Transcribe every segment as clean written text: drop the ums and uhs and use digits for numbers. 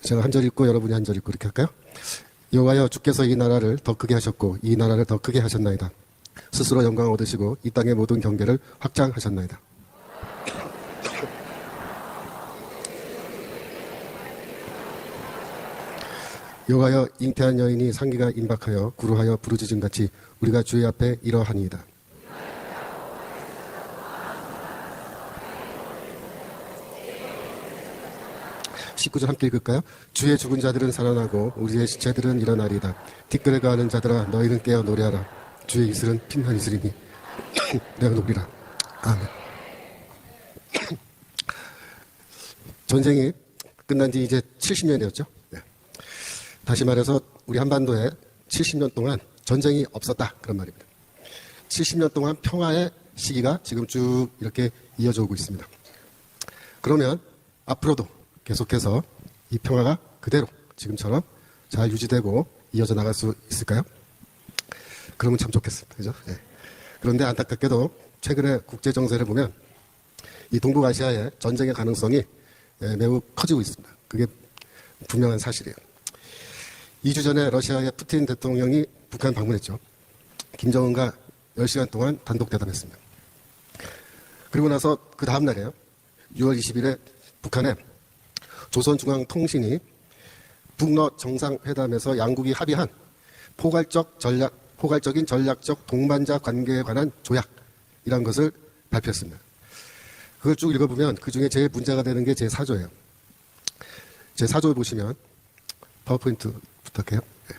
제가 한 절 읽고 여러분이 한 절 읽고 이렇게 할까요? 여호와여 주께서 이 나라를 더 크게 하셨고 이 나라를 더 크게 하셨나이다. 스스로 영광 얻으시고 이 땅의 모든 경계를 확장하셨나이다. 여호와여 잉태한 여인이 상기가 임박하여 구루하여 부르짖음같이 우리가 주의 앞에 이러하니이다. 19절 함께 읽을까요? 주의 죽은 자들은 살아나고 우리의 시체들은 일어나리이다. 티끌에 가하는 자들아 너희는 깨어 노래하라. 주의 이슬은 빛난 이슬이니 내가 높이라. 아멘. 전쟁이 끝난 지 이제 70년이 되었죠. 네. 다시 말해서 우리 한반도에 70년 동안 전쟁이 없었다 그런 말입니다. 70년 동안 평화의 시기가 지금 쭉 이렇게 이어져 오고 있습니다. 그러면 앞으로도 계속해서 이 평화가 그대로 지금처럼 잘 유지되고 이어져 나갈 수 있을까요? 그러면 참 좋겠습니다. 그죠? 네. 그런데 안타깝게도 최근의 국제 정세를 보면 이 동북아시아의 전쟁의 가능성이 매우 커지고 있습니다. 그게 분명한 사실이에요. 2주 전에 러시아의 푸틴 대통령이 북한 방문했죠. 김정은과 10시간 동안 단독 대담했습니다. 그리고 나서 그 다음 날이에요. 6월 20일에 북한에 조선중앙통신이 북러 정상회담에서 양국이 합의한 포괄적인 전략적 동반자 관계에 관한 조약이라는 것을 발표했습니다. 그걸 쭉 읽어보면 그 중에 제일 문제가 되는 게 제4조예요. 제4조를 보시면 파워포인트 부탁해요. 네.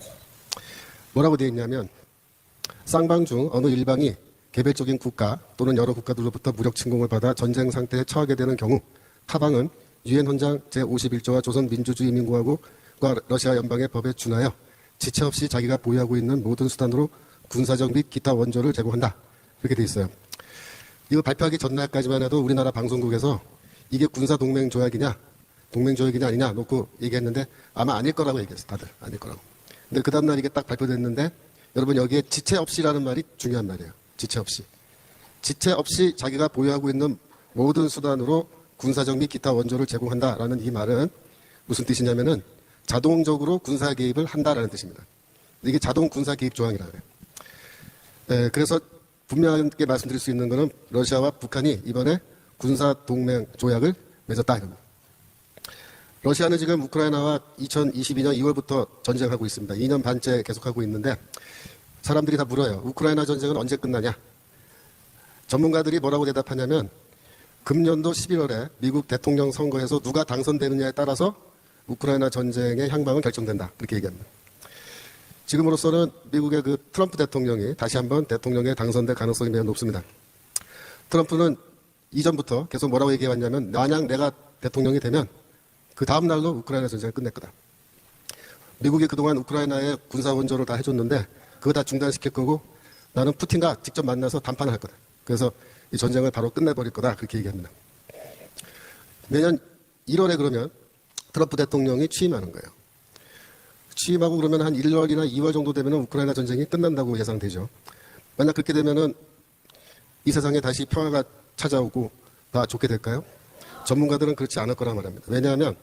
뭐라고 되어 있냐면 쌍방 중 어느 일방이 개별적인 국가 또는 여러 국가들로부터 무력 침공을 받아 전쟁 상태에 처하게 되는 경우 타방은 유엔 헌장 제51조와 조선민주주의인민공화국과 러시아 연방의 법에 준하여 지체 없이 자기가 보유하고 있는 모든 수단으로 군사적 및 기타 원조를 제공한다. 이렇게 돼 있어요. 이거 발표하기 전날까지만 해도 우리나라 방송국에서 이게 군사동맹조약이냐 동맹조약이냐 아니냐 놓고 얘기했는데 아마 아닐 거라고 얘기했어요. 다들 아닐 거라고. 근데 그 다음날 이게 딱 발표됐는데 여러분 여기에 지체 없이라는 말이 중요한 말이에요. 지체 없이. 지체 없이 자기가 보유하고 있는 모든 수단으로 군사적 및 기타 원조를 제공한다라는 이 말은 무슨 뜻이냐면은 자동적으로 군사 개입을 한다라는 뜻입니다. 이게 자동 군사 개입 조항이라고 해요. 네, 그래서 분명하게 말씀드릴 수 있는 것은 러시아와 북한이 이번에 군사 동맹 조약을 맺었다 이겁니다. 러시아는 지금 우크라이나와 2022년 2월부터 전쟁하고 있습니다. 2년 반째 계속하고 있는데 사람들이 다 물어요. 우크라이나 전쟁은 언제 끝나냐? 전문가들이 뭐라고 대답하냐면 금년도 11월에 미국 대통령 선거에서 누가 당선되느냐에 따라서 우크라이나 전쟁의 향방은 결정된다. 그렇게 얘기합니다. 지금으로서는 미국의 그 트럼프 대통령이 다시 한번 대통령에 당선될 가능성이 매우 높습니다. 트럼프는 이전부터 계속 뭐라고 얘기해왔냐면 만약 내가 대통령이 되면 그 다음 날로 우크라이나 전쟁을 끝낼 거다. 미국이 그동안 우크라이나에 군사 원조를 다 해줬는데 그거 다 중단시킬 거고 나는 푸틴과 직접 만나서 담판을 할 거다. 그래서 이 전쟁을 바로 끝내버릴 거다. 그렇게 얘기합니다. 내년 1월에 그러면 트럼프 대통령이 취임하는 거예요. 취임하고 그러면 한 1월이나 2월 정도 되면 우크라이나 전쟁이 끝난다고 예상되죠. 만약 그렇게 되면은 이 세상에 다시 평화가 찾아오고 다 좋게 될까요? 전문가들은 그렇지 않을 거라 말합니다. 왜냐하면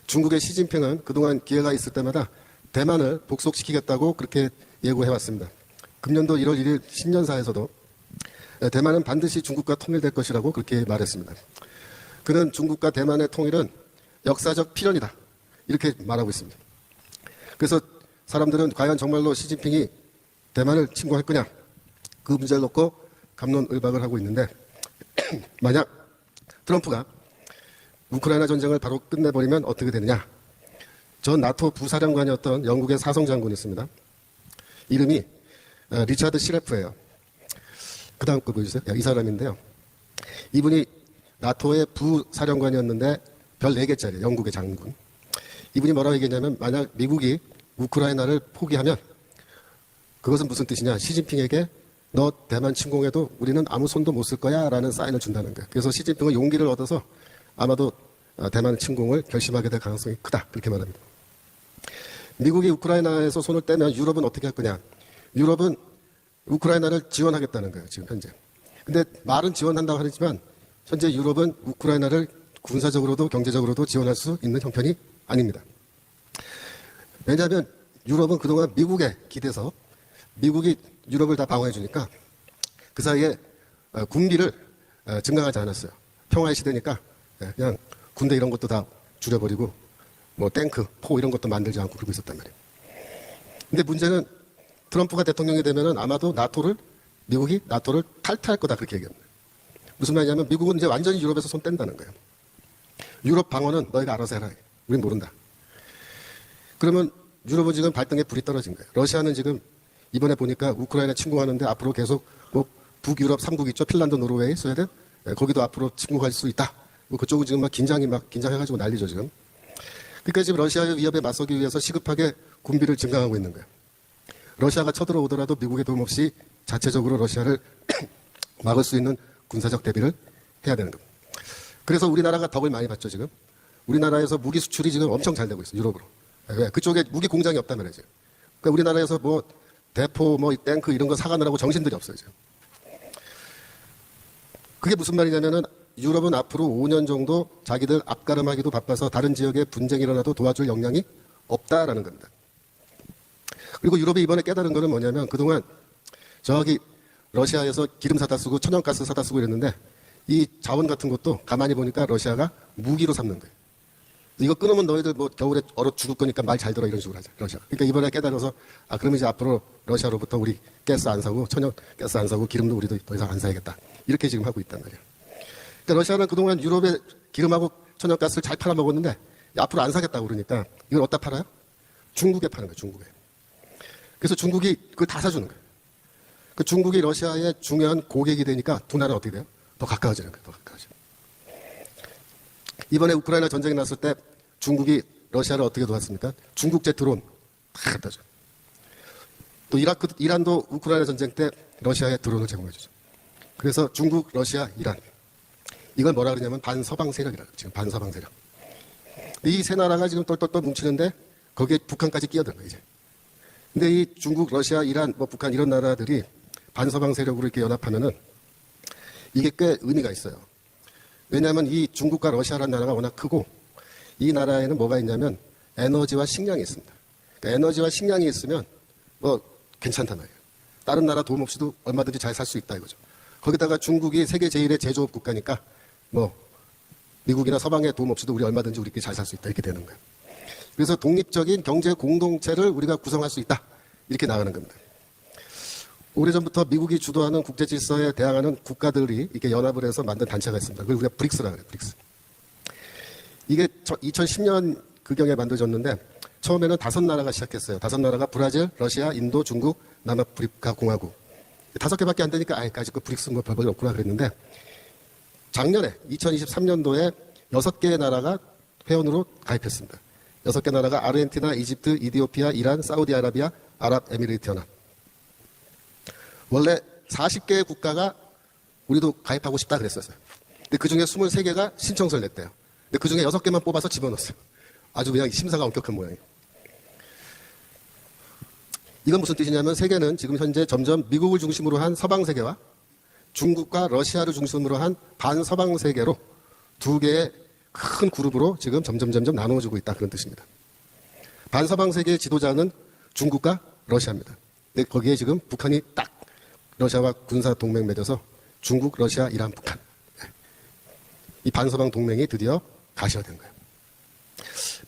중국의 시진핑은 그동안 기회가 있을 때마다 대만을 복속시키겠다고 그렇게 예고해왔습니다. 금년도 1월 1일 신년사에서도 대만은 반드시 중국과 통일될 것이라고 그렇게 말했습니다. 그는 중국과 대만의 통일은 역사적 필연이다. 이렇게 말하고 있습니다. 그래서 사람들은 과연 정말로 시진핑이 대만을 침공할 거냐? 그 문제를 놓고 갑론을박을 하고 있는데 만약 트럼프가 우크라이나 전쟁을 바로 끝내버리면 어떻게 되느냐? 전 나토 부사령관이었던 영국의 사성장군이 있습니다. 이름이 리차드 시레프예요. 그 다음 거 보여주세요. 이 사람인데요. 이분이 나토의 부사령관이었는데 별 4개짜리 영국의 장군. 이분이 뭐라고 얘기했냐면 만약 미국이 우크라이나를 포기하면 그것은 무슨 뜻이냐. 시진핑에게 너 대만 침공해도 우리는 아무 손도 못 쓸 거야 라는 사인을 준다는 거예요. 그래서 시진핑은 용기를 얻어서 아마도 대만 침공을 결심하게 될 가능성이 크다. 그렇게 말합니다. 미국이 우크라이나에서 손을 떼면 유럽은 어떻게 할 거냐. 유럽은 우크라이나를 지원하겠다는 거예요. 지금 현재. 근데 말은 지원한다고 하지만 현재 유럽은 우크라이나를 군사적으로도 경제적으로도 지원할 수 있는 형편이 아닙니다. 왜냐하면 유럽은 그동안 미국에 기대서 미국이 유럽을 다 방어해 주니까 그 사이에 군비를 증강하지 않았어요. 평화의 시대니까 그냥 군대 이런 것도 다 줄여버리고 뭐 탱크, 포 이런 것도 만들지 않고 그러고 있었단 말이에요. 근데 문제는 트럼프가 대통령이 되면은 아마도 미국이 나토를 탈퇴할 거다 그렇게 얘기합니다. 무슨 말이냐면 미국은 이제 완전히 유럽에서 손 뗀다는 거예요. 유럽 방어는 너희가 알아서 해라. 우린 모른다. 그러면 유럽은 지금 발등에 불이 떨어진 거예요. 러시아는 지금 이번에 보니까 우크라이나 침공하는데 앞으로 계속 뭐 북유럽 3국 있죠. 핀란드, 노르웨이, 스웨덴 거기도 앞으로 침공할 수 있다. 뭐 그쪽은 지금 막 긴장해가지고 난리죠 지금. 그러니까 지금 러시아의 위협에 맞서기 위해서 시급하게 군비를 증강하고 있는 거예요. 러시아가 쳐들어오더라도 미국의 도움 없이 자체적으로 러시아를 막을 수 있는 군사적 대비를 해야 되는 겁니다. 그래서 우리나라가 덕을 많이 봤죠 지금. 우리나라에서 무기 수출이 지금 엄청 잘 되고 있어요 유럽으로. 왜? 그쪽에 무기 공장이 없단 말이죠. 그러니까 우리나라에서 뭐 대포, 뭐 탱크 이런 거 사가느라고 정신들이 없어요 지금. 그게 무슨 말이냐면은 유럽은 앞으로 5년 정도 자기들 앞가름하기도 바빠서 다른 지역에 분쟁이 일어나도 도와줄 역량이 없다라는 겁니다. 그리고 유럽이 이번에 깨달은 거는 뭐냐면 그동안 저기 러시아에서 기름 사다 쓰고 천연가스 사다 쓰고 이랬는데 이 자원 같은 것도 가만히 보니까 러시아가 무기로 삼는 거예요. 이거 끊으면 너희들 뭐 겨울에 얼어 죽을 거니까 말 잘 들어 이런 식으로 하자 러시아. 그러니까 이번에 깨달아서 그럼 이제 앞으로 러시아로부터 우리 가스 안 사고 천연 가스 안 사고 기름도 우리도 더 이상 안 사야겠다. 이렇게 지금 하고 있단 말이에요. 그러니까 러시아는 그동안 유럽에 기름하고 천연가스를 잘 팔아먹었는데 앞으로 안 사겠다고 그러니까 이걸 어디다 팔아요? 중국에 파는 거예요. 중국에. 그래서 중국이 그걸 다 사주는 거예요. 그 중국이 러시아의 중요한 고객이 되니까 두 나라는 어떻게 돼요? 더 가까워지는 거예요. 더 가까워져. 이번에 우크라이나 전쟁이 났을 때 중국이 러시아를 어떻게 도왔습니까? 중국제 드론 다 갖다 줘요. 또 이란도 우크라이나 전쟁 때 러시아에 드론을 제공해 주죠. 그래서 중국, 러시아, 이란 이걸 뭐라 그러냐면 반서방 세력이라고 지금 반서방 세력. 이 세 나라가 지금 똘똘똘 뭉치는데 거기에 북한까지 끼어든 거예요 이제. 근데 이 중국, 러시아, 이란, 뭐 북한 이런 나라들이 반서방 세력으로 이렇게 연합하면은 이게 꽤 의미가 있어요. 왜냐하면 이 중국과 러시아라는 나라가 워낙 크고 이 나라에는 뭐가 있냐면 에너지와 식량이 있습니다. 그러니까 에너지와 식량이 있으면 뭐 괜찮단 말이에요. 다른 나라 도움 없이도 얼마든지 잘 살 수 있다 이거죠. 거기다가 중국이 세계 제1의 제조업 국가니까 뭐 미국이나 서방의 도움 없이도 우리 얼마든지 우리끼리 잘 살 수 있다 이렇게 되는 거예요. 그래서 독립적인 경제 공동체를 우리가 구성할 수 있다 이렇게 나가는 겁니다. 오래전부터 미국이 주도하는 국제 질서에 대항하는 국가들이 이렇게 연합을 해서 만든 단체가 있습니다. 그걸 우리가 브릭스라고 해요. 브릭스. 이게 2010년 그경에 만들어졌는데 처음에는 5나라가 시작했어요. 5나라가 브라질, 러시아, 인도, 중국, 남아프리카 공화국. 5개밖에 안 되니까 아직까지 그 브릭스 뭐 별볼일 없구나 그랬는데 작년에 2023년도에 6개의 나라가 회원으로 가입했습니다. 6개 나라가 아르헨티나, 이집트, 이디오피아, 이란, 사우디아라비아, 아랍에미리트 연합. 원래 40개의 국가가 우리도 가입하고 싶다 그랬었어요. 근데 그 중에 23개가 신청서를 냈대요. 근데 그 중에 6개만 뽑아서 집어넣었어요. 아주 그냥 심사가 엄격한 모양이에요. 이건 무슨 뜻이냐면 세계는 지금 현재 점점 미국을 중심으로 한 서방 세계와 중국과 러시아를 중심으로 한 반서방 세계로 두 개의 큰 그룹으로 지금 점점 나누어지고 있다 그런 뜻입니다. 반서방 세계의 지도자는 중국과 러시아입니다. 근데 거기에 지금 북한이 딱 러시아와 군사 동맹 맺어서 중국, 러시아, 이란, 북한. 이 반서방 동맹이 드디어 가시화된 거예요.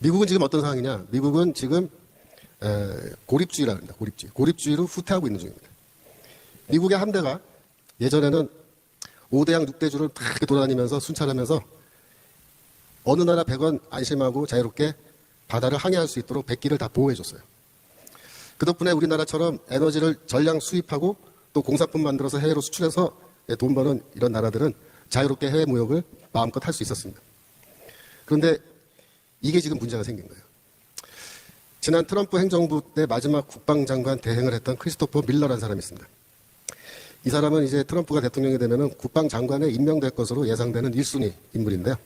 미국은 지금 어떤 상황이냐? 미국은 지금 고립주의라고 합니다. 고립주의로 후퇴하고 있는 중입니다. 미국의 함대가 예전에는 5대양 6대주를 다 이렇게 돌아다니면서 순찰하면서 어느 나라 100원 안심하고 자유롭게 바다를 항해할 수 있도록 백기를 다 보호해줬어요. 그 덕분에 우리나라처럼 에너지를 전량 수입하고 또 공산품 만들어서 해외로 수출해서 돈 버는 이런 나라들은 자유롭게 해외 무역을 마음껏 할 수 있었습니다. 그런데 이게 지금 문제가 생긴 거예요. 지난 트럼프 행정부 때 마지막 국방장관 대행을 했던 크리스토퍼 밀러라는 사람이 있습니다. 이 사람은 이제 트럼프가 대통령이 되면 국방장관에 임명될 것으로 예상되는 1순위 인물인데요.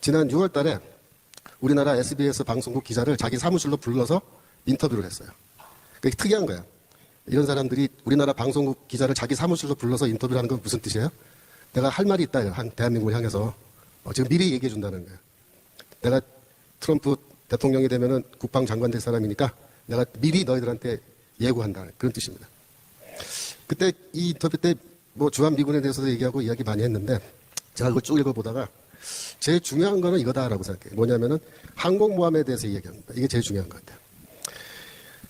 지난 6월 달에 우리나라 SBS 방송국 기자를 자기 사무실로 불러서 인터뷰를 했어요. 그게 특이한 거예요. 이런 사람들이 우리나라 방송국 기자를 자기 사무실로 불러서 인터뷰를 하는 건 무슨 뜻이에요? 내가 할 말이 있다. 대한민국을 향해서 지금 미리 얘기해 준다는 거예요. 내가 트럼프 대통령이 되면은 국방장관 될 사람이니까 내가 미리 너희들한테 예고한다. 그런 뜻입니다. 그때 이 인터뷰 때 뭐 주한미군에 대해서도 얘기하고 이야기 많이 했는데 제가 그걸 쭉 읽어보다가 제일 중요한 거는 이거다라고 생각해요. 뭐냐면은 항공모함에 대해서 얘기합니다. 이게 제일 중요한 것 같아요.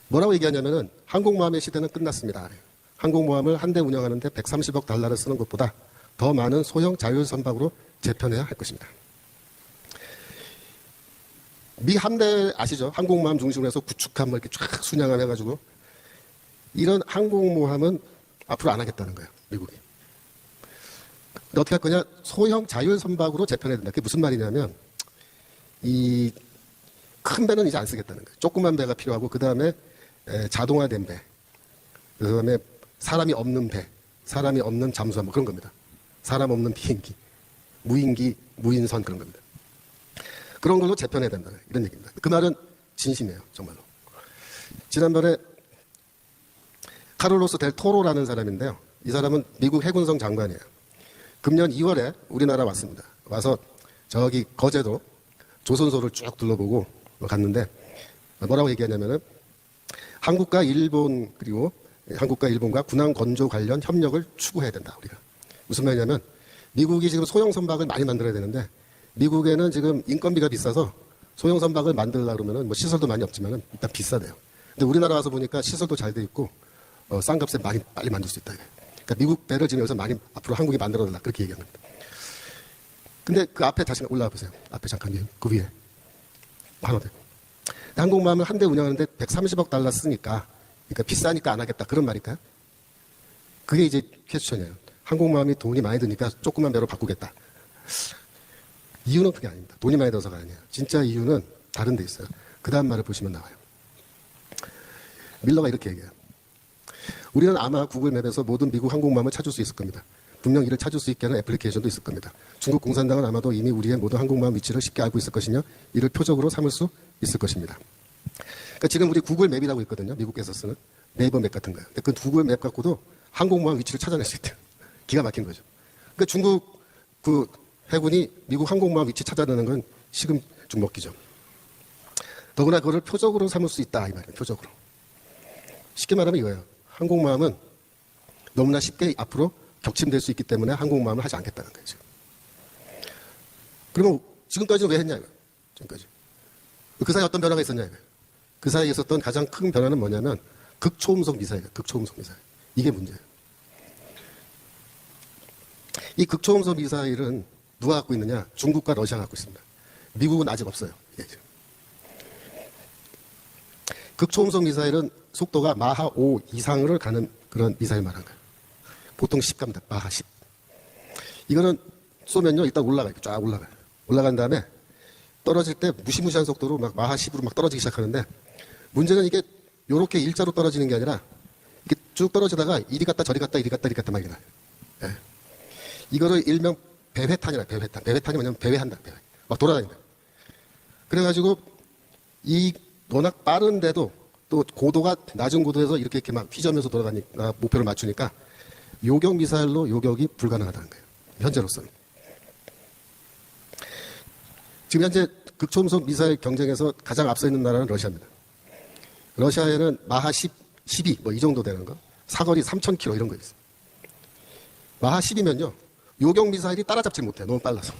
뭐라고 얘기하냐면은 항공모함의 시대는 끝났습니다. 항공모함을 한 대 운영하는데 130억 달러를 쓰는 것보다 더 많은 소형 자율선박으로 재편해야 할 것입니다. 미 함대 아시죠? 항공모함 중심으로 해서 구축함 뭐 이렇게 쫙 순양함 해가지고 이런 항공모함은 앞으로 안 하겠다는 거예요. 미국이. 근데 어떻게 할 거냐? 소형 자율선박으로 재편해야 된다. 그게 무슨 말이냐면 이 큰 배는 이제 안 쓰겠다는 거예요. 조그만 배가 필요하고 그 다음에 자동화된 배, 그 다음에 사람이 없는 배, 사람이 없는 잠수함 뭐 그런 겁니다. 사람 없는 비행기, 무인기, 무인선 그런 겁니다. 그런 걸로 재편해야 된다. 이런 얘기입니다. 그 말은 진심이에요. 정말로. 지난번에 카를로스 델 토로라는 사람인데요. 이 사람은 미국 해군성 장관이에요. 금년 2월에 우리나라 왔습니다. 와서 저기 거제도 조선소를 쭉 둘러보고 갔는데 뭐라고 얘기하냐면은 한국과 일본 그리고 한국과 일본과 군항 건조 관련 협력을 추구해야 된다. 우리가. 무슨 말이냐면 미국이 지금 소형 선박을 많이 만들어야 되는데 미국에는 지금 인건비가 비싸서 소형 선박을 만들려고 그러면은 뭐 시설도 많이 없지만은 일단 비싸대요. 근데 우리나라 와서 보니까 시설도 잘 돼 있고 싼 값에 많이 빨리 만들 수 있다. 그러니까 미국 배를 지금 여기서 많이 앞으로 한국이 만들어달라 그렇게 얘기하는 겁니다. 근데 그 앞에 다시 올라와 보세요. 앞에 잠깐 그 위에 하나 더. 항공모함을 한 대 운영하는데 130억 달러 쓰니까 그러니까 비싸니까 안 하겠다 그런 말일까요? 그게 이제 퀘스천이에요. 항공모함이 돈이 많이 드니까 조그만 배로 바꾸겠다. 이유는 그게 아닙니다. 돈이 많이 들어서가 아니에요. 진짜 이유는 다른 데 있어요. 그 다음 말을 보시면 나와요. 밀러가 이렇게 얘기해요. 우리는 아마 구글 맵에서 모든 미국 항공모함을 찾을 수 있을 겁니다. 분명 이를 찾을 수 있게 하는 애플리케이션도 있을 겁니다. 중국 공산당은 아마도 이미 우리의 모든 항공모함 위치를 쉽게 알고 있을 것이며 이를 표적으로 삼을 수 있을 것입니다. 그러니까 지금 우리 구글 맵이라고 있거든요. 미국에서 쓰는 네이버 맵 같은 거예요. 근데 그 구글 맵 갖고도 항공모함 위치를 찾아낼 수 있대요. 기가 막힌 거죠. 그러니까 중국 그 해군이 미국 항공모함 위치 찾아내는 건 식은 죽 먹기죠. 더구나 그거를 표적으로 삼을 수 있다 이 말이에요. 표적으로. 쉽게 말하면 이거예요. 항공모함은 너무나 쉽게 앞으로 격침될 수 있기 때문에 항공모함을 하지 않겠다는 거예요. 지금. 그러면 지금까지는 왜 했냐 이거예요. 지금까지. 그 사이에 어떤 변화가 있었냐 이거예요. 그 사이에 있었던 가장 큰 변화는 뭐냐면 극초음속 미사일이에요. 극초음속 미사일. 이게 문제예요. 이 극초음속 미사일은 누가 갖고 있느냐? 중국과 러시아가 갖고 있습니다. 미국은 아직 없어요. 이게 지금. 극초음속 미사일은 속도가 마하 5 이상을 가는 그런 미사일 말한 거예요. 보통 10 갑니다. 마하 10. 이거는 쏘면요, 일단 올라가요. 쫙 올라가요. 올라간 다음에 떨어질 때 무시무시한 속도로 막 마하 10으로 막 떨어지기 시작하는데 문제는 이게 요렇게 일자로 떨어지는 게 아니라 이렇게 쭉 떨어지다가 이리 갔다 저리 갔다 이리 갔다 이리 갔다 막 이래요. 예. 이거를 일명 배회탄이라 배회탄. 배회탄이 뭐냐면 배회한다. 배회. 막 돌아다닌다. 그래가지고 이 워낙 빠른데도 또 고도가 낮은 고도에서 이렇게 막 휘저으면서 돌아다니까 목표를 맞추니까 요격 미사일로 요격이 불가능하다는 거예요. 현재로서는. 지금 현재 극초음속 미사일 경쟁에서 가장 앞서 있는 나라는 러시아입니다. 러시아에는 마하 10, 12 뭐 이 정도 되는 거. 사거리 3,000km 이런 거 있어요. 마하 10이면요. 요격 미사일이 따라잡지 못해요. 너무 빨라서.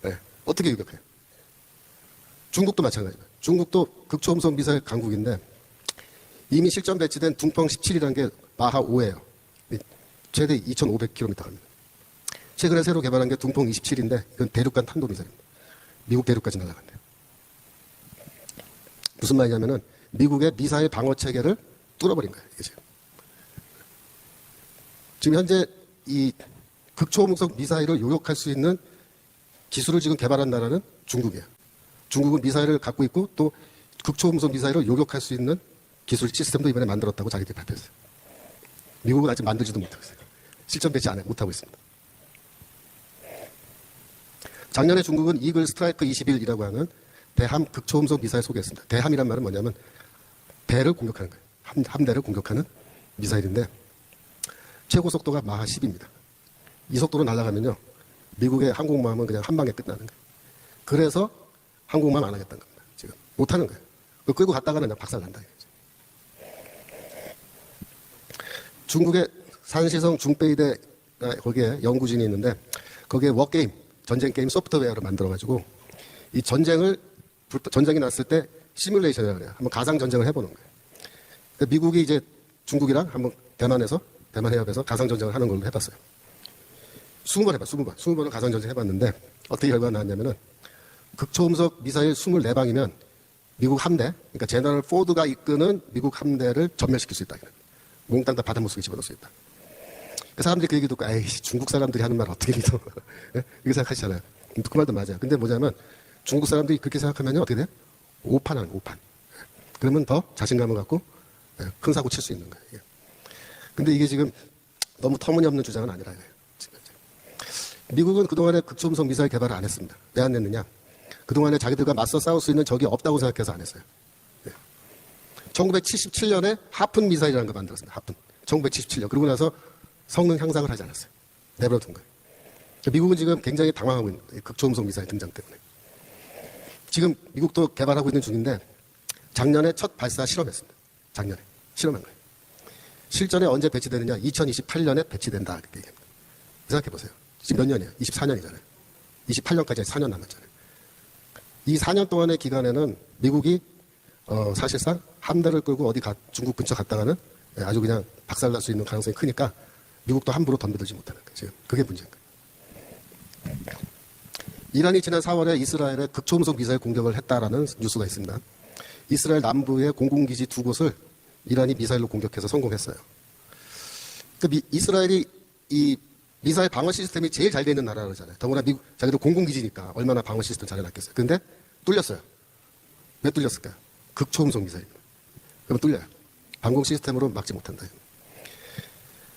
네. 어떻게 요격해요? 중국도 마찬가지예요. 중국도 극초음속 미사일 강국인데 이미 실전 배치된 둥펑 17이라는 게 마하 5예요. 최대 2,500km 갑니다. 최근에 새로 개발한 게 둥펑 27인데 이건 대륙간 탄도미사일입니다. 미국 대륙까지 날아간대요. 무슨 말이냐면은 미국의 미사일 방어 체계를 뚫어버린 거예요. 이게 지금 현재 이 극초음속 미사일을 요격할 수 있는 기술을 지금 개발한 나라는 중국이에요. 중국은 미사일을 갖고 있고 또 극초음속 미사일을 요격할 수 있는 기술 시스템도 이번에 만들었다고 자기들이 발표했어요. 미국은 아직 만들지도 못하고 있어요. 실전 배치 못하고 있습니다. 작년에 중국은 이글 스트라이크 21이라고 하는 대함 극초음속 미사일 소개했습니다. 대함이란 말은 뭐냐면 배를 공격하는 거예요. 함대를 공격하는 미사일인데 최고 속도가 마하 10입니다. 이 속도로 날아가면요. 미국의 항공모함은 그냥 한 방에 끝나는 거예요. 그래서 항공모함 안 하겠다는 겁니다. 지금 못하는 거예요. 그 끌고 갔다가는 그냥 박살난다. 중국의 산시성 중베이대 거기에 연구진이 있는데 거기에 워게임 전쟁 게임 소프트웨어를 만들어가지고 이 전쟁이 났을 때 시뮬레이션이라고 해요. 한번 가상 전쟁을 해보는 거예요. 그러니까 미국이 이제 중국이랑 한번 대만 해협에서 가상 전쟁을 하는 걸로 해봤어요. 20번 20번을 가상 전쟁 해봤는데 어떻게 결과가 나왔냐면은 극초음속 미사일 24방이면 미국 함대, 그러니까 제너럴 포드가 이끄는 미국 함대를 전멸시킬 수 있다. 몽땅 다 바닷물속에 집어넣을 수 있다. 그 사람들이 그 얘기 듣고, 에이, 중국 사람들이 하는 말 어떻게 믿어? 이렇게 생각하시잖아요. 그 말도 맞아요. 근데 뭐냐면 중국 사람들이 그렇게 생각하면 어떻게 돼요? 오판하는 오판. 그러면 더 자신감을 갖고 큰 사고 칠 수 있는 거예요. 근데 이게 지금 너무 터무니없는 주장은 아니라 이거예요. 미국은 그동안에 극초음속 미사일 개발을 안 했습니다. 왜 안 했느냐? 그동안에 자기들과 맞서 싸울 수 있는 적이 없다고 생각해서 안 했어요. 1977년에 하픈 미사일이라는 거 만들었습니다. 하픈. 1977년. 그러고 나서 성능 향상을 하지 않았어요. 내버려둔 거예요. 미국은 지금 굉장히 당황하고 있는 거예요. 극초음속 미사일 등장 때문에. 지금 미국도 개발하고 있는 중인데 작년에 첫 발사 실험했습니다. 작년에. 실험한 거예요. 실전에 언제 배치되느냐? 2028년에 배치된다. 이렇게 얘기합니다. 생각해 보세요. 지금 몇 년이에요? 24년이잖아요. 28년까지 4년 남았잖아요. 이 4년 동안의 기간에는 미국이 사실상 함대를 끌고 어디 중국 근처 갔다가는 아주 그냥 박살날 수 있는 가능성이 크니까 미국도 함부로 덤벼들지 못하는 거예요. 지금 그게 문제인 거예요. 이란이 지난 4월에 이스라엘에 극초음속 미사일 공격을 했다라는 뉴스가 있습니다. 이스라엘 남부의 공군기지 2곳을 이란이 미사일로 공격해서 성공했어요. 그러니까 이스라엘이 이 미사일 방어 시스템이 제일 잘 돼 있는 나라잖아요. 더구나 미국 자기도 공군기지니까 얼마나 방어 시스템 잘 해놨겠어요. 그런데 뚫렸어요. 왜 뚫렸을까요? 극초음속 미사일. 그러면 뚫려요. 방공 시스템으로 막지 못한다.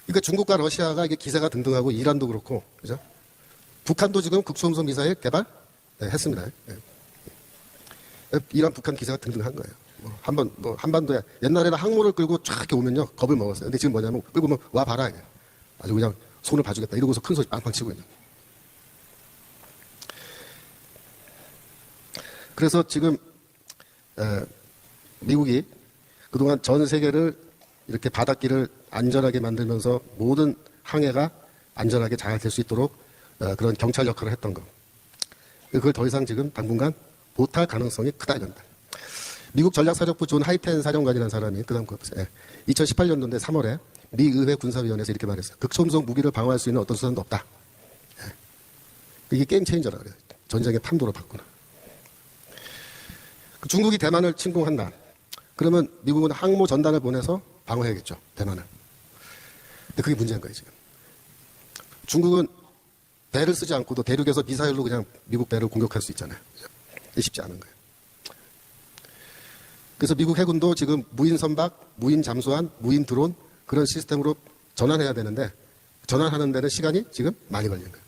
그러니까 중국과 러시아가 이게 기세가 등등하고 이란도 그렇고, 그죠? 북한도 지금 극초음속 미사일 개발 했습니다. 이란, 북한 기세가 등등한 거예요. 한반도에 옛날에는 항모를 끌고 쫙 이렇게 오면요 겁을 먹었어요. 근데 지금 뭐냐면 끌고 오면 와 봐라. 아주 그냥 손을 봐주겠다. 이러고서 큰 소리 빵빵 치고 있는. 그래서 지금 미국이 그동안 전 세계를 이렇게 바닷길을 안전하게 만들면서 모든 항해가 안전하게 잘 될 수 있도록 그런 경찰 역할을 했던 거. 그걸 더 이상 지금 당분간 못할 가능성이 크다 이겁니다. 미국 전략사령부 존 하이텐 사령관이라는 사람이 그 다음 거 보세요. 2018년도인데 3월에 미 의회 군사위원회에서 이렇게 말했어요. 극초음속 무기를 방어할 수 있는 어떤 수단도 없다. 이게 게임 체인저라 그래요. 전쟁의 판도를 바꾸는. 중국이 대만을 침공한다. 그러면 미국은 항모 전단을 보내서 방어해야겠죠. 대만을. 근데 그게 문제인 거예요, 지금. 중국은 배를 쓰지 않고도 대륙에서 미사일로 그냥 미국 배를 공격할 수 있잖아요. 쉽지 않은 거예요. 그래서 미국 해군도 지금 무인 선박, 무인 잠수함, 무인 드론 그런 시스템으로 전환해야 되는데 전환하는 데는 시간이 지금 많이 걸리는 거예요.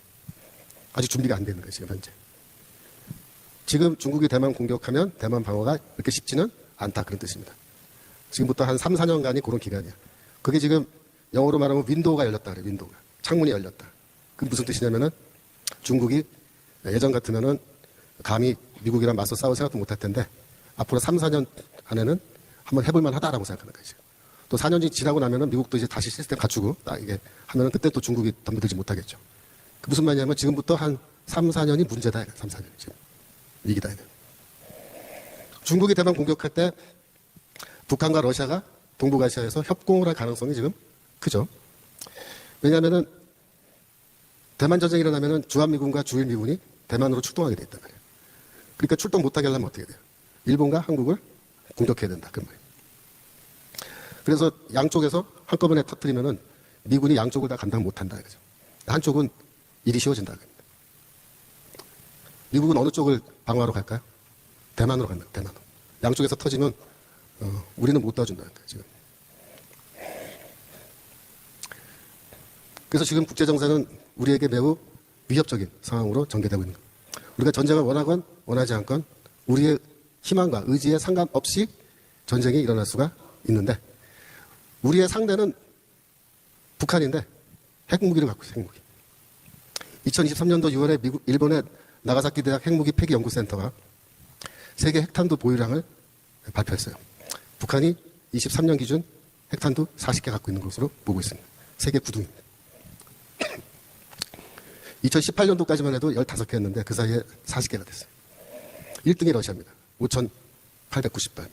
아직 준비가 안 되는 거예요, 지금 현재. 지금 중국이 대만 공격하면 대만 방어가 그렇게 쉽지는 않다 그런 뜻입니다. 지금부터 한 3, 4년간이 그런 기간이에요. 그게 지금 영어로 말하면 윈도우가 열렸다 그래요. 윈도우가. 창문이 열렸다. 그게 무슨 뜻이냐면은 중국이 예전 같으면은 감히 미국이랑 맞서 싸울 생각도 못할 텐데 앞으로 3, 4년 안에는 한번 해볼만 하다라고 생각하는 거죠. 또 4년이 지나고 나면은 미국도 이제 다시 시스템 갖추고 딱 이게 하면은 그때 또 중국이 덤벼들지 못하겠죠. 그 무슨 말이냐면 지금부터 한 3, 4년이 문제다. 3, 4년 지금. 위기다. 중국이 대만 공격할 때 북한과 러시아가 동북아시아에서 협공을 할 가능성이 지금 크죠. 왜냐하면은 대만 전쟁이 일어나면은 주한미군과 주일미군이 대만으로 출동하게 돼 있단 말이에요. 그러니까 출동 못하게 하려면 어떻게 돼요? 일본과 한국을 공격해야 된다. 그 말이에요. 그래서 양쪽에서 한꺼번에 터뜨리면은 미군이 양쪽을 다 감당 못한다. 그죠? 한쪽은 일이 쉬워진다. 미국은 어느 쪽을 방어하러 갈까요? 대만으로 간다. 대만으로. 양쪽에서 터지면 우리는 못 도와준다는 거예요. 지금. 그래서 지금 국제정세는 우리에게 매우 위협적인 상황으로 전개되고 있는 거예요. 우리가 전쟁을 원하건 원하지 않건 우리의 희망과 의지에 상관없이 전쟁이 일어날 수가 있는데 우리의 상대는 북한인데 핵무기를 갖고 있어요. 핵무기. 2023년도 6월에 일본의 나가사키 대학 핵무기 폐기 연구센터가 세계 핵탄두 보유량을 발표했어요. 북한이 23년 기준 핵탄두 40개 갖고 있는 것으로 보고 있습니다. 세계 9등입니다. 2018년도까지만 해도 15개였는데 그 사이에 40개가 됐어요. 1등이 러시아입니다. 5,890발.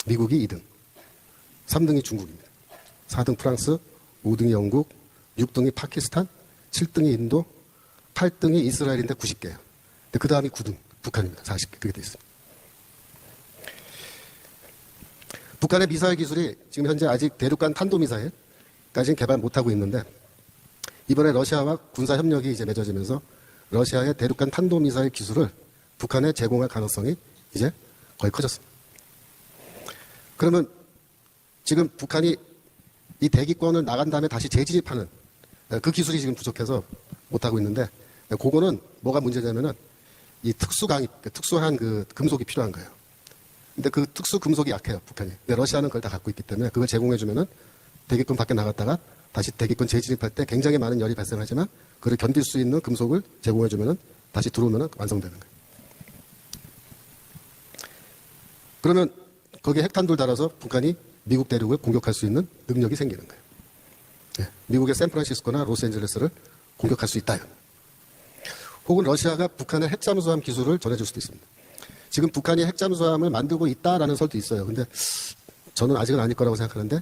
미국이 2등. 3등이 중국입니다. 4등 프랑스, 5등이 영국, 6등이 파키스탄, 7등이 인도, 8등이 이스라엘인데 90개예요. 근데 그 다음이 9등, 북한입니다. 40개. 그게 돼 있습니다. 북한의 미사일 기술이 지금 현재 아직 대륙간 탄도미사일까지는 개발 못하고 있는데 이번에 러시아와 군사 협력이 이제 맺어지면서 러시아의 대륙간 탄도미사일 기술을 북한에 제공할 가능성이 이제 거의 커졌습니다. 그러면 지금 북한이 이 대기권을 나간 다음에 다시 재진입하는 그 기술이 지금 부족해서 못하고 있는데 그거는 뭐가 문제냐면은 이 특수한 그 금속이 필요한 거예요. 근데 그 특수 금속이 약해요, 북한이. 근데 러시아는 그걸 다 갖고 있기 때문에 그걸 제공해주면은 대기권 밖에 나갔다가 다시 대기권 재진입할 때 굉장히 많은 열이 발생하지만 그를 견딜 수 있는 금속을 제공해주면은 다시 들어오면은 완성되는 거예요. 그러면 거기에 핵탄두를 달아서 북한이 미국 대륙을 공격할 수 있는 능력이 생기는 거예요. 예, 미국의 샌프란시스코나 로스앤젤레스를 공격할 수 있다. 혹은 러시아가 북한의 핵잠수함 기술을 전해줄 수도 있습니다. 지금 북한이 핵잠수함을 만들고 있다라는 설도 있어요. 근데 저는 아직은 아닐 거라고 생각하는데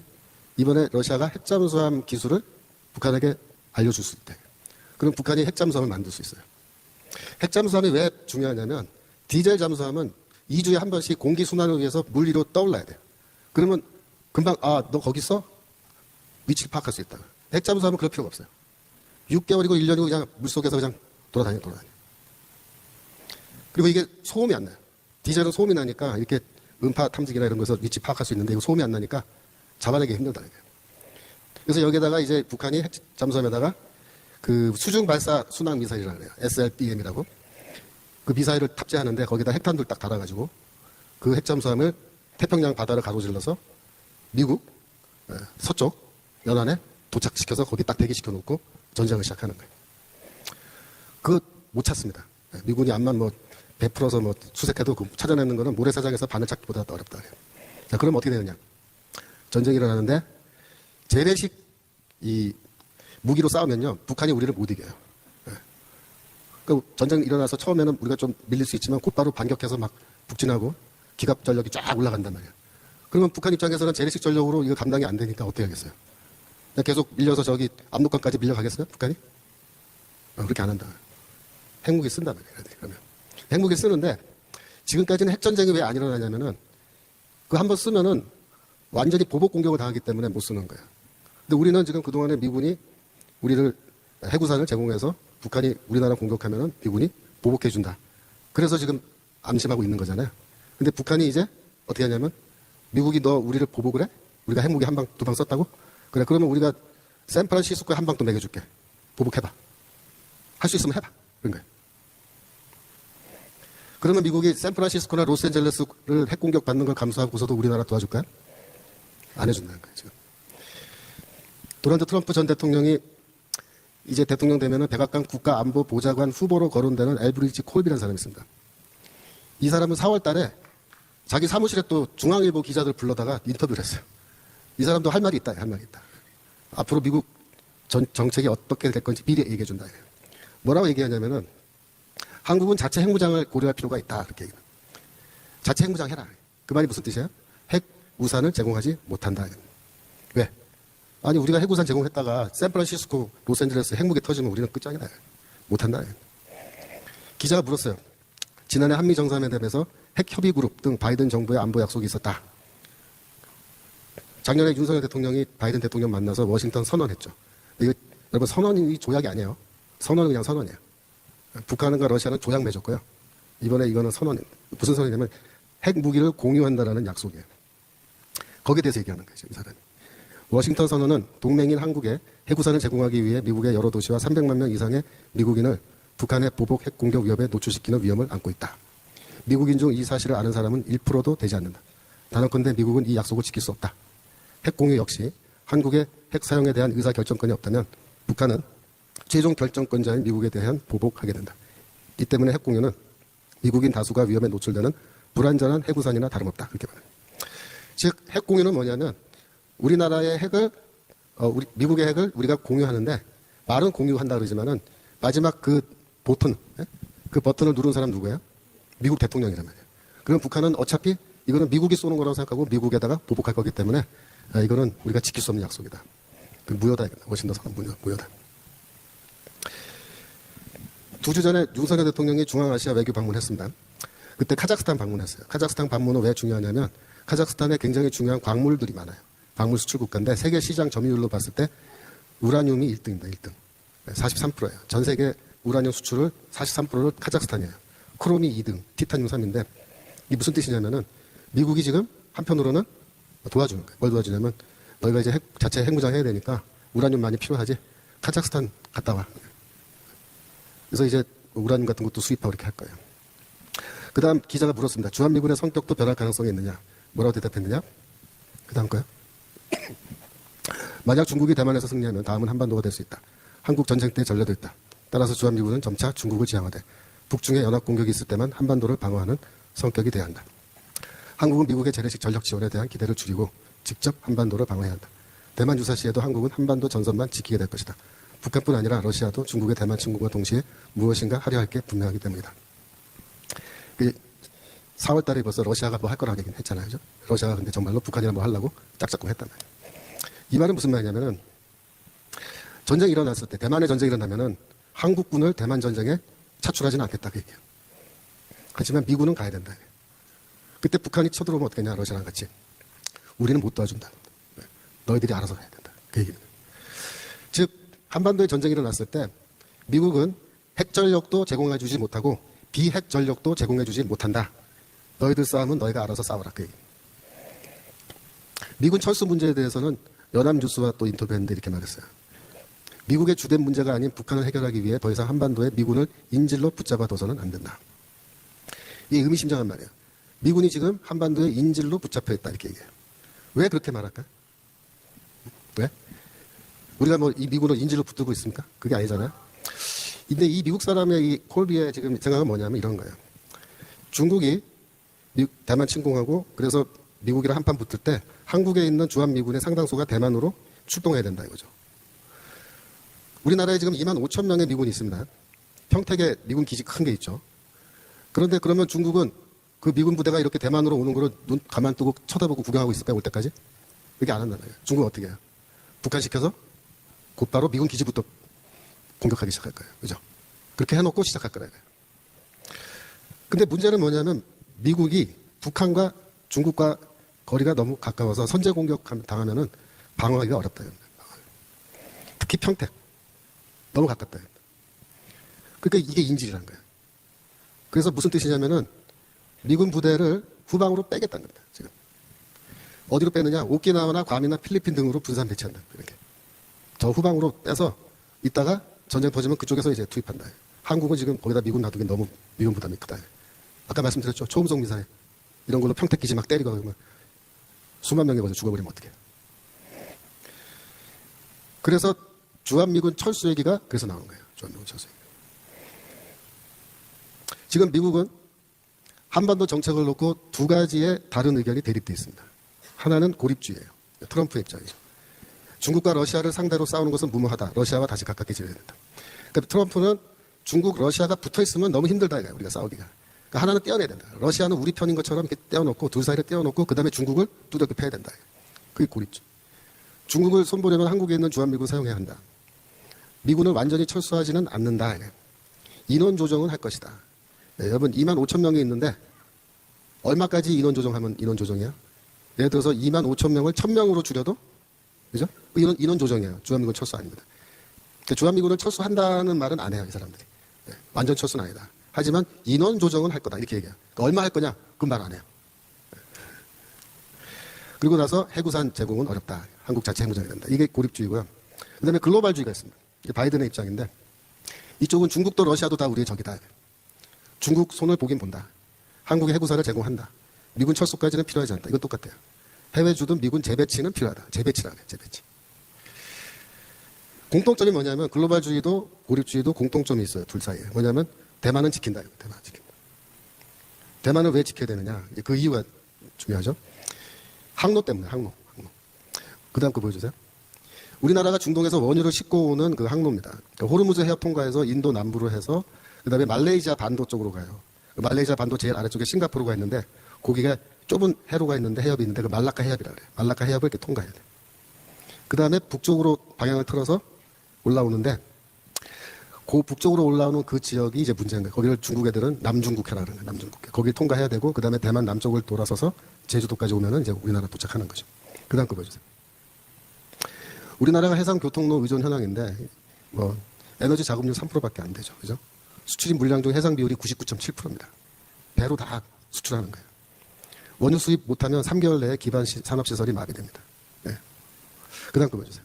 이번에 러시아가 핵잠수함 기술을 북한에게 알려줄 수 있다. 그럼 북한이 핵잠수함을 만들 수 있어요. 핵잠수함이 왜 중요하냐면 디젤 잠수함은 2주에 한 번씩 공기 순환을 위해서 물 위로 떠올라야 돼요. 그러면 금방 너 거기 있어? 위치를 파악할 수 있다. 핵잠수함은 그럴 필요가 없어요. 6개월이고 1년이고 그냥 물속에서 그냥 돌아다녀. 그리고 이게 소음이 안 나요. 디젤은 소음이 나니까 이렇게 음파 탐지기나 이런 거에서 위치 파악할 수 있는데 이거 소음이 안 나니까 잡아내기 힘들다는 거예요. 그래서 여기에다가 이제 북한이 핵잠수함에다가 그 수중 발사 순항 미사일이라고 해요. SLBM이라고. 그 미사일을 탑재하는데 거기다 핵탄두를 딱 달아가지고 그 핵잠수함을 태평양 바다를 가로질러서 미국 서쪽 연안에 도착시켜서 거기 딱 대기시켜 놓고 전쟁을 시작하는 거예요. 그거 못 찾습니다. 미군이 암만 뭐 베풀어서 뭐 수색해도 그 찾아내는 거는 모래사장에서 바늘 찾기보다 더 어렵다. 자, 그럼 어떻게 되느냐? 전쟁이 일어나는데 재래식 이 무기로 싸우면요, 북한이 우리를 못 이겨요. 그 전쟁 일어나서 처음에는 우리가 좀 밀릴 수 있지만 곧바로 반격해서 막 북진하고 기갑 전력이 쫙 올라간단 말이에요. 그러면 북한 입장에서는 재래식 전력으로 이거 감당이 안 되니까 어떻게 하겠어요? 계속 밀려서 저기 압록강까지 밀려가겠어요? 북한이? 그렇게 안 한다. 핵무기 쓴단 말이에요. 그러면 핵무기 쓰는데 지금까지는 핵전쟁이 왜 안 일어나냐면은 그 한번 쓰면은 완전히 보복 공격을 당하기 때문에 못 쓰는 거예요. 근데 우리는 지금 그동안에 미군이 우리를 해구산을 제공해서 북한이 우리나라 공격하면은 미군이 보복해준다. 그래서 지금 안심하고 있는 거잖아요. 근데 북한이 이제 어떻게 하냐면 미국이 너 우리를 보복을 해? 우리가 핵무기 한 방, 두 방 썼다고? 그래, 그러면 우리가 샌프란시스코에 한 방 또 먹여줄게. 보복해봐. 할 수 있으면 해봐. 그런 거예요. 그러면 미국이 샌프란시스코나 로스앤젤레스를 핵공격 받는 걸 감수하고서도 우리나라 도와줄까요? 안 해준다는 거예요, 지금. 도널드 트럼프 전 대통령이 이제 대통령 되면은 백악관 국가안보보좌관 후보로 거론되는 엘브리지 콜비라는 사람이 있습니다. 이 사람은 4월 달에 자기 사무실에 또 중앙일보 기자들 불러다가 인터뷰를 했어요. 이 사람도 할 말이 있다, 할 말이 있다. 앞으로 미국 정책이 어떻게 될 건지 미리 얘기해 준다. 뭐라고 얘기하냐면은 한국은 자체 핵무장을 고려할 필요가 있다. 이렇게 얘기해요. 자체 핵무장 해라. 그 말이 무슨 뜻이에요? 핵 우산을 제공하지 못한다. 왜? 아니 우리가 핵우산 제공했다가 샌프란시스코, 로스앤젤레스 핵무기 터지면 우리는 끝장이다. 못한다. 기자가 물었어요. 지난해 한미 정상회담에서 핵협의그룹 등 바이든 정부의 안보 약속이 있었다. 작년에 윤석열 대통령이 바이든 대통령 만나서 워싱턴 선언했죠. 이거 여러분 선언이 조약이 아니에요. 선언은 그냥 선언이에요. 북한과 러시아는 조약 맺었고요. 이번에 이거는 선언입니다. 무슨 선언이냐면 핵무기를 공유한다라는 약속이에요. 거기에 대해서 얘기하는 거죠, 이 사람이. 워싱턴 선언은 동맹인 한국에 핵우산을 제공하기 위해 미국의 여러 도시와 300만 명 이상의 미국인을 북한의 보복 핵 공격 위협에 노출시키는 위험을 안고 있다. 미국인 중 이 사실을 아는 사람은 1%도 되지 않는다. 단언컨대 미국은 이 약속을 지킬 수 없다. 핵 공유 역시 한국의 핵 사용에 대한 의사결정권이 없다면 북한은 최종 결정권자인 미국에 대한 보복하게 된다. 이 때문에 핵 공유는 미국인 다수가 위험에 노출되는 불완전한 해구산이나 다름없다. 그렇게 말해요. 즉 핵 공유는 뭐냐면 우리나라의 핵을 미국의 핵을 우리가 공유하는데 말은 공유한다 그러지만은 마지막 그 버튼을 누른 사람 누구예요? 미국 대통령이란 말이에요. 그럼 북한은 어차피 이거는 미국이 쏘는 거라고 생각하고 미국에다가 보복할 거기 때문에 이거는 우리가 지킬 수 없는 약속이다. 그 무효다. 워싱턴 무효다. 2주 전에 윤석열 대통령이 중앙아시아 외교 방문했습니다. 그때 카자흐스탄 방문했어요. 카자흐스탄 방문은 왜 중요하냐면 카자흐스탄에 굉장히 중요한 광물들이 많아요. 광물 수출 국가인데 세계 시장 점유율로 봤을 때 우라늄이 1등입니다. 1등. 43%예요. 전 세계 우라늄 수출을 43%를 카자흐스탄이에요. 크롬이 2등, 티타늄 3인데 이게 무슨 뜻이냐면은 미국이 지금 한편으로는 도와주는 거예요. 뭘 도와주냐면 너희가 이제 자체 핵무장 해야 되니까 우라늄 많이 필요하지? 카자흐스탄 갔다 와. 그래서 이제 우라늄 같은 것도 수입하고 이렇게 할 거예요. 그 다음 기자가 물었습니다. 주한미군의 성격도 변할 가능성이 있느냐? 뭐라고 대답했느냐? 그 다음 거요. 만약 중국이 대만에서 승리하면 다음은 한반도가 될 수 있다. 한국 전쟁 때 전례도 있다. 따라서 주한미군은 점차 중국을 지향하되 북중의 연합 공격이 있을 때만 한반도를 방어하는 성격이 돼야 한다. 한국은 미국의 재래식 전력 지원에 대한 기대를 줄이고 직접 한반도를 방어해야 한다. 대만 유사시에도 한국은 한반도 전선만 지키게 될 것이다. 북한뿐 아니라 러시아도 중국의 대만 침공과 동시에 무엇인가 하려 할 게 분명하기 때문이다. 4월 달에 벌써 러시아가 뭐 할 거라고 얘기는 했잖아요. 그죠? 러시아가 근데 정말로 북한이랑 뭐 하려고 짝짝꿍 했단 말이에요. 이 말은 무슨 말이냐면은 전쟁이 일어났을 때, 대만의 전쟁이 일어나면은 한국군을 대만 전쟁에 차출하지는 않겠다. 그 얘기예요. 하지만 미군은 가야 된다. 그때 북한이 쳐들어오면 어떻겠냐, 러시아랑 같이. 우리는 못 도와준다. 너희들이 알아서 해야 된다. 그 얘기는. 즉, 한반도에 전쟁이 일어났을 때 미국은 핵 전력도 제공해주지 못하고 비핵 전력도 제공해주지 못한다. 너희들 싸움은 너희가 알아서 싸워라. 그 얘기. 미군 철수 문제에 대해서는 연합뉴스와 또 인터뷰했는데 이렇게 말했어요. 미국의 주된 문제가 아닌 북한을 해결하기 위해 더 이상 한반도에 미군을 인질로 붙잡아둬서는 안 된다. 이게 의미심장한 말이에요. 미군이 지금 한반도에 인질로 붙잡혀 있다 이렇게 얘기해요. 왜 그렇게 말할까? 왜? 우리가 뭐 이 미군을 인질로 붙들고 있습니까? 그게 아니잖아요. 근데 이 미국 사람의 이 콜비의 지금 생각은 뭐냐면 이런 거예요. 중국이 대만 침공하고 그래서 미국이랑 한판 붙을 때 한국에 있는 주한미군의 상당수가 대만으로 출동해야 된다 이거죠. 우리나라에 지금 2만 5천 명의 미군이 있습니다. 평택에 미군 기지 큰 게 있죠. 그런데 그러면 중국은 그 미군 부대가 이렇게 대만으로 오는 거를 눈 가만 뜨고 쳐다보고 구경하고 있을까요? 올 때까지? 그게 안 한다는 거예요. 중국은 어떻게 해요? 북한 시켜서 곧바로 미군 기지부터 공격하기 시작할 거예요. 그죠? 그렇게 해놓고 시작할 거라고요. 근데 문제는 뭐냐면 미국이 북한과 중국과 거리가 너무 가까워서 선제 공격 당하면은 방어하기가 어렵다. 특히 평택. 너무 가깝다. 그러니까 이게 인질이라는 거예요. 그래서 무슨 뜻이냐면은 미군 부대를 후방으로 빼겠다는 겁니다. 지금. 어디로 빼느냐? 오키나와나 괌이나 필리핀 등으로 분산 배치한다. 이렇게. 저 후방으로 빼서 이따가 전쟁 터지면 그쪽에서 이제 투입한다. 한국은 지금 거기다 미군 놔두기 너무 위험 부담이 크다. 아까 말씀드렸죠. 초음속 미사일. 이런 걸로 평택 기지 막 때리고 그러면 수만 명이 먼저 죽어버리면 어떡해요. 그래서 주한미군 철수 얘기가 그래서 나온 거예요. 주한미군 철수 얘기. 지금 미국은 한반도 정책을 놓고 두 가지의 다른 의견이 대립되어 있습니다. 하나는 고립주의예요. 트럼프 입장이죠. 중국과 러시아를 상대로 싸우는 것은 무모하다. 러시아와 다시 가깝게 지내야 된다. 그러니까 트럼프는 중국, 러시아가 붙어 있으면 너무 힘들다 이거예요. 우리가 싸우기가. 그러니까 하나는 떼어내야 된다. 러시아는 우리 편인 것처럼 이렇게 떼어놓고 둘 사이를 떼어놓고 그 다음에 중국을 두들겨 패야 된다. 그게 고립주의. 중국을 손보려면 한국에 있는 주한미군 사용해야 한다. 미군을 완전히 철수하지는 않는다. 인원 조정은 할 것이다. 네, 여러분 2만 5천 명이 있는데 얼마까지 인원 조정하면 인원 조정이야? 예를 들어서 2만 5천 명을 1,000명으로 줄여도 그죠? 인원 조정이에요. 주한미군 철수 아닙니다. 그러니까 주한미군을 철수한다는 말은 안 해요. 이 사람들이. 네, 완전 철수는 아니다. 하지만 인원 조정은 할 거다. 이렇게 얘기해요. 그러니까 얼마 할 거냐? 그건 말 안 해요. 그리고 나서 해구산 제공은 어렵다. 한국 자체 핵무장이 된다. 이게 고립주의고요. 그 다음에 글로벌주의가 있습니다. 이게 바이든의 입장인데 이쪽은 중국도 러시아도 다 우리의 적이다. 중국 손을 보긴 본다. 한국의 해구산을 제공한다. 미군 철수까지는 필요하지 않다. 이건 똑같아요. 해외 주둔 미군 재배치는 필요하다. 재배치라고 해요. 재배치. 공통점이 뭐냐면 글로벌주의도 고립주의도 공통점이 있어요. 둘 사이에. 뭐냐면 대만은 지킨다. 대만은 지킨다. 대만을 왜 지켜야 되느냐? 그 이유가 중요하죠. 항로 때문에, 항로. 그 다음 거 보여주세요. 우리나라가 중동에서 원유를 싣고 오는 그 항로입니다. 그러니까 호르무즈 해협 통과해서 인도 남부로 해서 그 다음에 말레이시아 반도 쪽으로 가요. 그 말레이시아 반도 제일 아래쪽에 싱가포르가 있는데 거기가 좁은 해로가 있는데 해협이 있는데 그 말라카 해협이라 그래요. 말라카 해협을 이렇게 통과해야 돼요. 그 다음에 북쪽으로 방향을 틀어서 올라오는데 그 북쪽으로 올라오는 그 지역이 이제 문제인 거예요. 거기를 중국 애들은 남중국해라 그러는 거예요. 남중국해. 거기 통과해야 되고 그 다음에 대만 남쪽을 돌아서서 제주도까지 오면은 이제 우리나라 도착하는 거죠. 그 다음 거 보여주세요. 우리나라가 해상 교통로 의존 현황인데 뭐 에너지 자급률 3%밖에 안 되죠. 그죠? 수출입 물량 중 해상 비율이 99.7%입니다. 배로 다 수출하는 거예요. 원유 수입 못하면 3개월 내에 기반 산업시설이 마비됩니다. 네. 그 다음 거 보여주세요.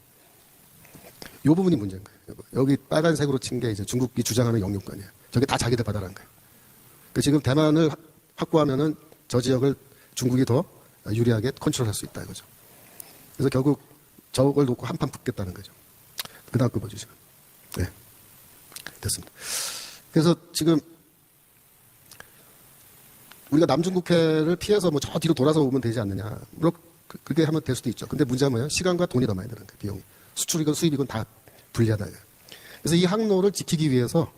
이 부분이 문제인 거예요. 여기 빨간색으로 친 게 이제 중국이 주장하는 영유권이에요. 저게 다 자기들 받아라는 거예요. 그러니까 지금 대만을 확보하면은 저 지역을 중국이 더 유리하게 컨트롤할 수 있다 이거죠. 그래서 결국 저걸 놓고 한판 붙겠다는 거죠. 그 다음 거 보여주시면. 네. 됐습니다. 그래서 지금 우리가 남중국해를 피해서 뭐 저 뒤로 돌아서 오면 되지 않느냐. 물론 그렇게 하면 될 수도 있죠. 근데 문제가 뭐예요? 시간과 돈이 더 많이 드는 거예요. 비용이. 수출이건 수입이건 다 불리하다. 그래서 이 항로를 지키기 위해서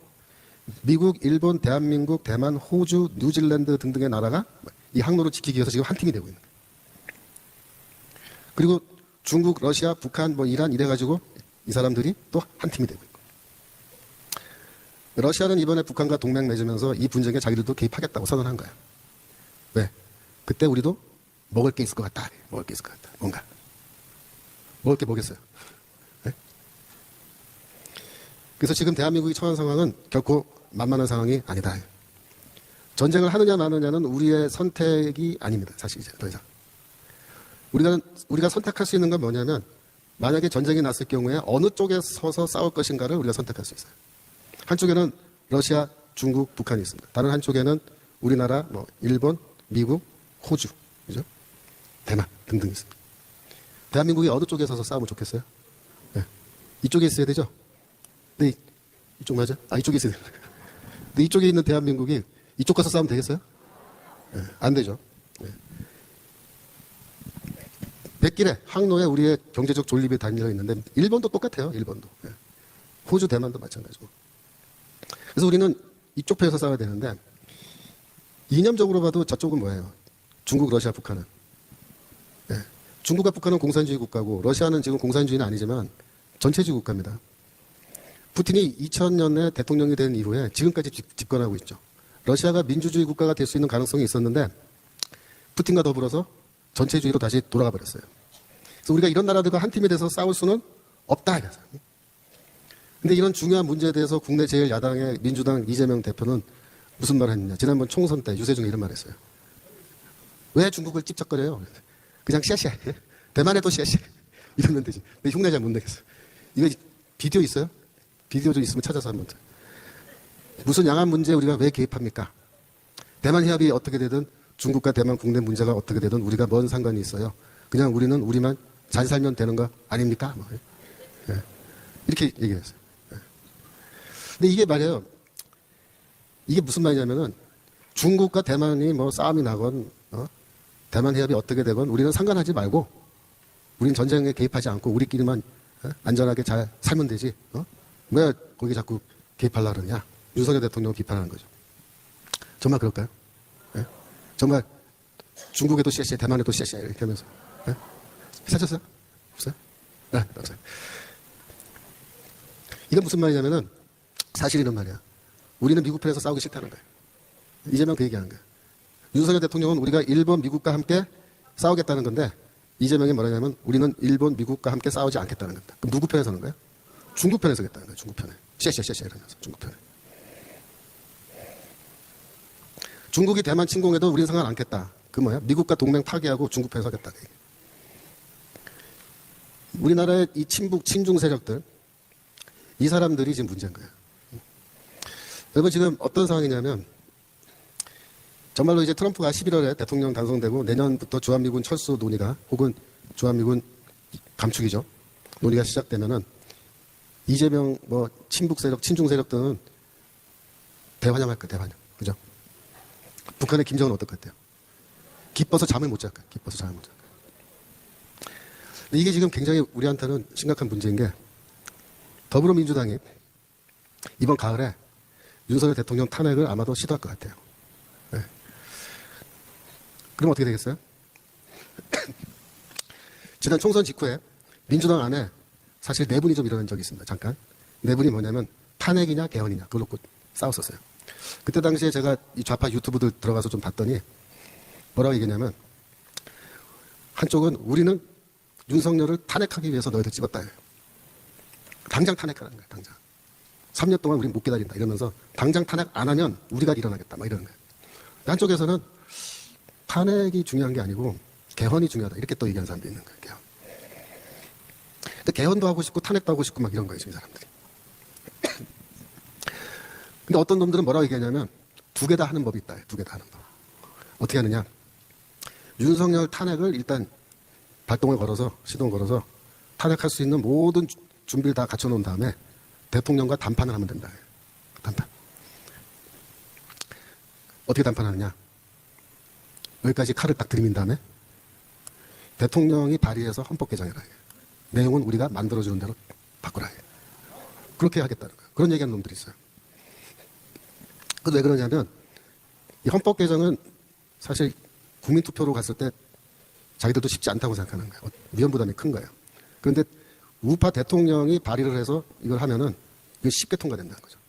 미국, 일본, 대한민국, 대만, 호주, 뉴질랜드 등등의 나라가 이 항로를 지키기 위해서 지금 한 팀이 되고 있는 거예요. 그리고 중국, 러시아, 북한, 뭐 이란 이래가지고 이 사람들이 또 한 팀이 되고 있고. 러시아는 이번에 북한과 동맹 맺으면서 이 분쟁에 자기들도 개입하겠다고 선언한 거야. 왜? 그때 우리도 먹을 게 있을 것 같다. 먹을 게 있을 것 같다. 뭔가. 먹을 게 뭐겠어요? 네? 그래서 지금 대한민국이 처한 상황은 결코 만만한 상황이 아니다. 전쟁을 하느냐 마느냐는 우리의 선택이 아닙니다. 사실 이제 더 이상. 우리가 선택할 수 있는 건 뭐냐면 만약에 전쟁이 났을 경우에 어느 쪽에 서서 싸울 것인가를 우리가 선택할 수 있어요. 한쪽에는 러시아, 중국, 북한이 있습니다. 다른 한쪽에는 우리나라, 뭐 일본, 미국, 호주, 그죠? 대만 등등 있습니다. 대한민국이 어느 쪽에 서서 싸우면 좋겠어요? 네. 이쪽에 있어야 되죠? 네, 이쪽 맞아? 이쪽에 있어야 돼요. 근데 이쪽에 있는 대한민국이 이쪽 가서 싸우면 되겠어요? 네, 안 되죠. 네. 백길에 항로에 우리의 경제적 존립이 달려 있는데 일본도 똑같아요. 일본도. 네. 호주, 대만도 마찬가지고. 그래서 우리는 이쪽 편에서 싸워야 되는데 이념적으로 봐도 저쪽은 뭐예요? 중국, 러시아, 북한은. 네. 중국과 북한은 공산주의 국가고 러시아는 지금 공산주의는 아니지만 전체주의 국가입니다. 푸틴이 2000년에 대통령이 된 이후에 지금까지 집권하고 있죠. 러시아가 민주주의 국가가 될 수 있는 가능성이 있었는데 푸틴과 더불어서 전체주의로 다시 돌아가 버렸어요. 그래서 우리가 이런 나라들과 한 팀이 돼서 싸울 수는 없다. 근데 이런 중요한 문제에 대해서 국내 제1야당의 민주당 이재명 대표는 무슨 말을 했느냐. 지난번 총선 때 유세중에 이런 말 했어요. 왜 중국을 찝쩍거려요? 그냥 씨앗이야. 대만에도 씨앗이야. 이러면 되지. 근데 흉내 잘 못 내겠어요. 이거 비디오 있어요? 비디오 좀 있으면 찾아서 한번. 무슨 양안 문제에 우리가 왜 개입합니까? 대만 해협이 어떻게 되든 중국과 대만 국내 문제가 어떻게 되든 우리가 뭔 상관이 있어요. 그냥 우리는 우리만 잘 살면 되는 거 아닙니까? 뭐. 네. 이렇게 얘기했어요. 네. 근데 이게 말이에요. 이게 무슨 말이냐면은 중국과 대만이 뭐 싸움이 나건 대만 해협이 어떻게 되건 우리는 상관하지 말고 우리는 전쟁에 개입하지 않고 우리끼리만 안전하게 잘 살면 되지. 왜 거기 자꾸 개입하려고 그러냐. 윤석열 대통령을 비판하는 거죠. 정말 그럴까요? 네? 정말 중국에도 씨앗이야, 대만에도 씨앗이야 이렇게 하면서 네? 찾았어요? 없어요? 네, 없어요. 이건 무슨 말이냐면은 사실 이런 말이야. 우리는 미국 편에서 싸우기 싫다는 거예요. 이재명 그 얘기하는 거예요. 윤석열 대통령은 우리가 일본, 미국과 함께 싸우겠다는 건데 이재명이 뭐라냐면 우리는 일본, 미국과 함께 싸우지 않겠다는 겁니다. 그럼 누구 편에 서는 거예요? 중국 편에 서겠다는 거예요. 중국 편에. 씨앗이야 이러면서 중국 편에. 중국이 대만 침공해도 우리는 상관 않겠다. 그 뭐야? 미국과 동맹 파기하고 중국 편에 서겠다. 우리나라의 이 친북, 친중 세력들 이 사람들이 지금 문제인 거예요. 여러분 지금 어떤 상황이냐면 정말로 이제 트럼프가 11월에 대통령 당선되고 내년부터 주한미군 철수 논의가 혹은 주한미군 감축이죠. 논의가 시작되면은 이재명 뭐 친북 세력, 친중 세력들은 대환영할 거예요. 대환영. 그죠? 북한의 김정은 어떨 것 같아요? 기뻐서 잠을 못 잘 거예요. 기뻐서 잠을 못 잘 거예요. 근데 이게 지금 굉장히 우리한테는 심각한 문제인 게 더불어민주당이 이번 가을에 윤석열 대통령 탄핵을 아마도 시도할 것 같아요. 네. 그럼 어떻게 되겠어요? 지난 총선 직후에 민주당 안에 사실 내분이 좀 일어난 적이 있습니다. 잠깐. 내분이 뭐냐면 탄핵이냐 개헌이냐 그걸 놓고 싸웠었어요. 그때 당시에 제가 이 좌파 유튜브들 들어가서 좀 봤더니 뭐라고 얘기했냐면 한쪽은 우리는 윤석열을 탄핵하기 위해서 너희들 찍었다. 당장 탄핵하라는 거예요. 당장. 3년 동안 우린 못 기다린다 이러면서 당장 탄핵 안 하면 우리가 일어나겠다 막 이러는 거예요. 한쪽에서는 탄핵이 중요한 게 아니고 개헌이 중요하다 이렇게 또 얘기하는 사람도 있는 거예요. 개헌. 근데 개헌도 하고 싶고 탄핵도 하고 싶고 막 이런 거예요. 지금 사람들이. 근데 어떤 놈들은 뭐라고 얘기하냐면 두 개 다 하는 법이 있다. 두 개 다 하는 법. 어떻게 하느냐. 윤석열 탄핵을 일단 발동을 걸어서 시동을 걸어서 탄핵할 수 있는 모든 준비를 다 갖춰놓은 다음에 대통령과 담판을 하면 된다. 담판. 어떻게 담판하느냐. 여기까지 칼을 딱 들이민 다음에 대통령이 발의해서 헌법 개정해라. 내용은 우리가 만들어주는 대로 바꾸라. 그렇게 하겠다는 거예요. 그런 얘기하는 놈들이 있어요. 그래서 왜 그러냐면 이 헌법 개정은 사실 국민투표로 갔을 때 자기들도 쉽지 않다고 생각하는 거예요. 위험 부담이 큰 거예요. 그런데 우파 대통령이 발의를 해서 이걸 하면은 이게 쉽게 통과된다는 거죠.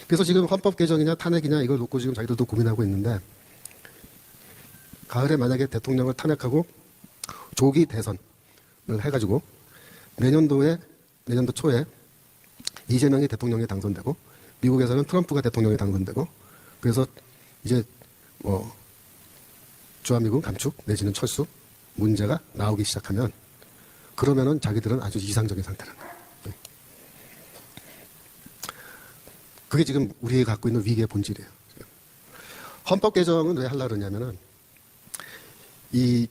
그래서 지금 헌법 개정이냐 탄핵이냐 이걸 놓고 지금 자기들도 고민하고 있는데 가을에 만약에 대통령을 탄핵하고 조기 대선을 해가지고 내년도 초에 이재명이 대통령에 당선되고 미국에서는 트럼프가 대통령에 당선되고 그래서 이제 뭐 주한미군 감축 내지는 철수 문제가 나오기 시작하면 그러면은 자기들은 아주 이상적인 상태라는 거예요. 그게 지금 우리가 갖고 있는 위기의 본질이에요. 헌법 개정은 왜 하려고 그러냐면은 이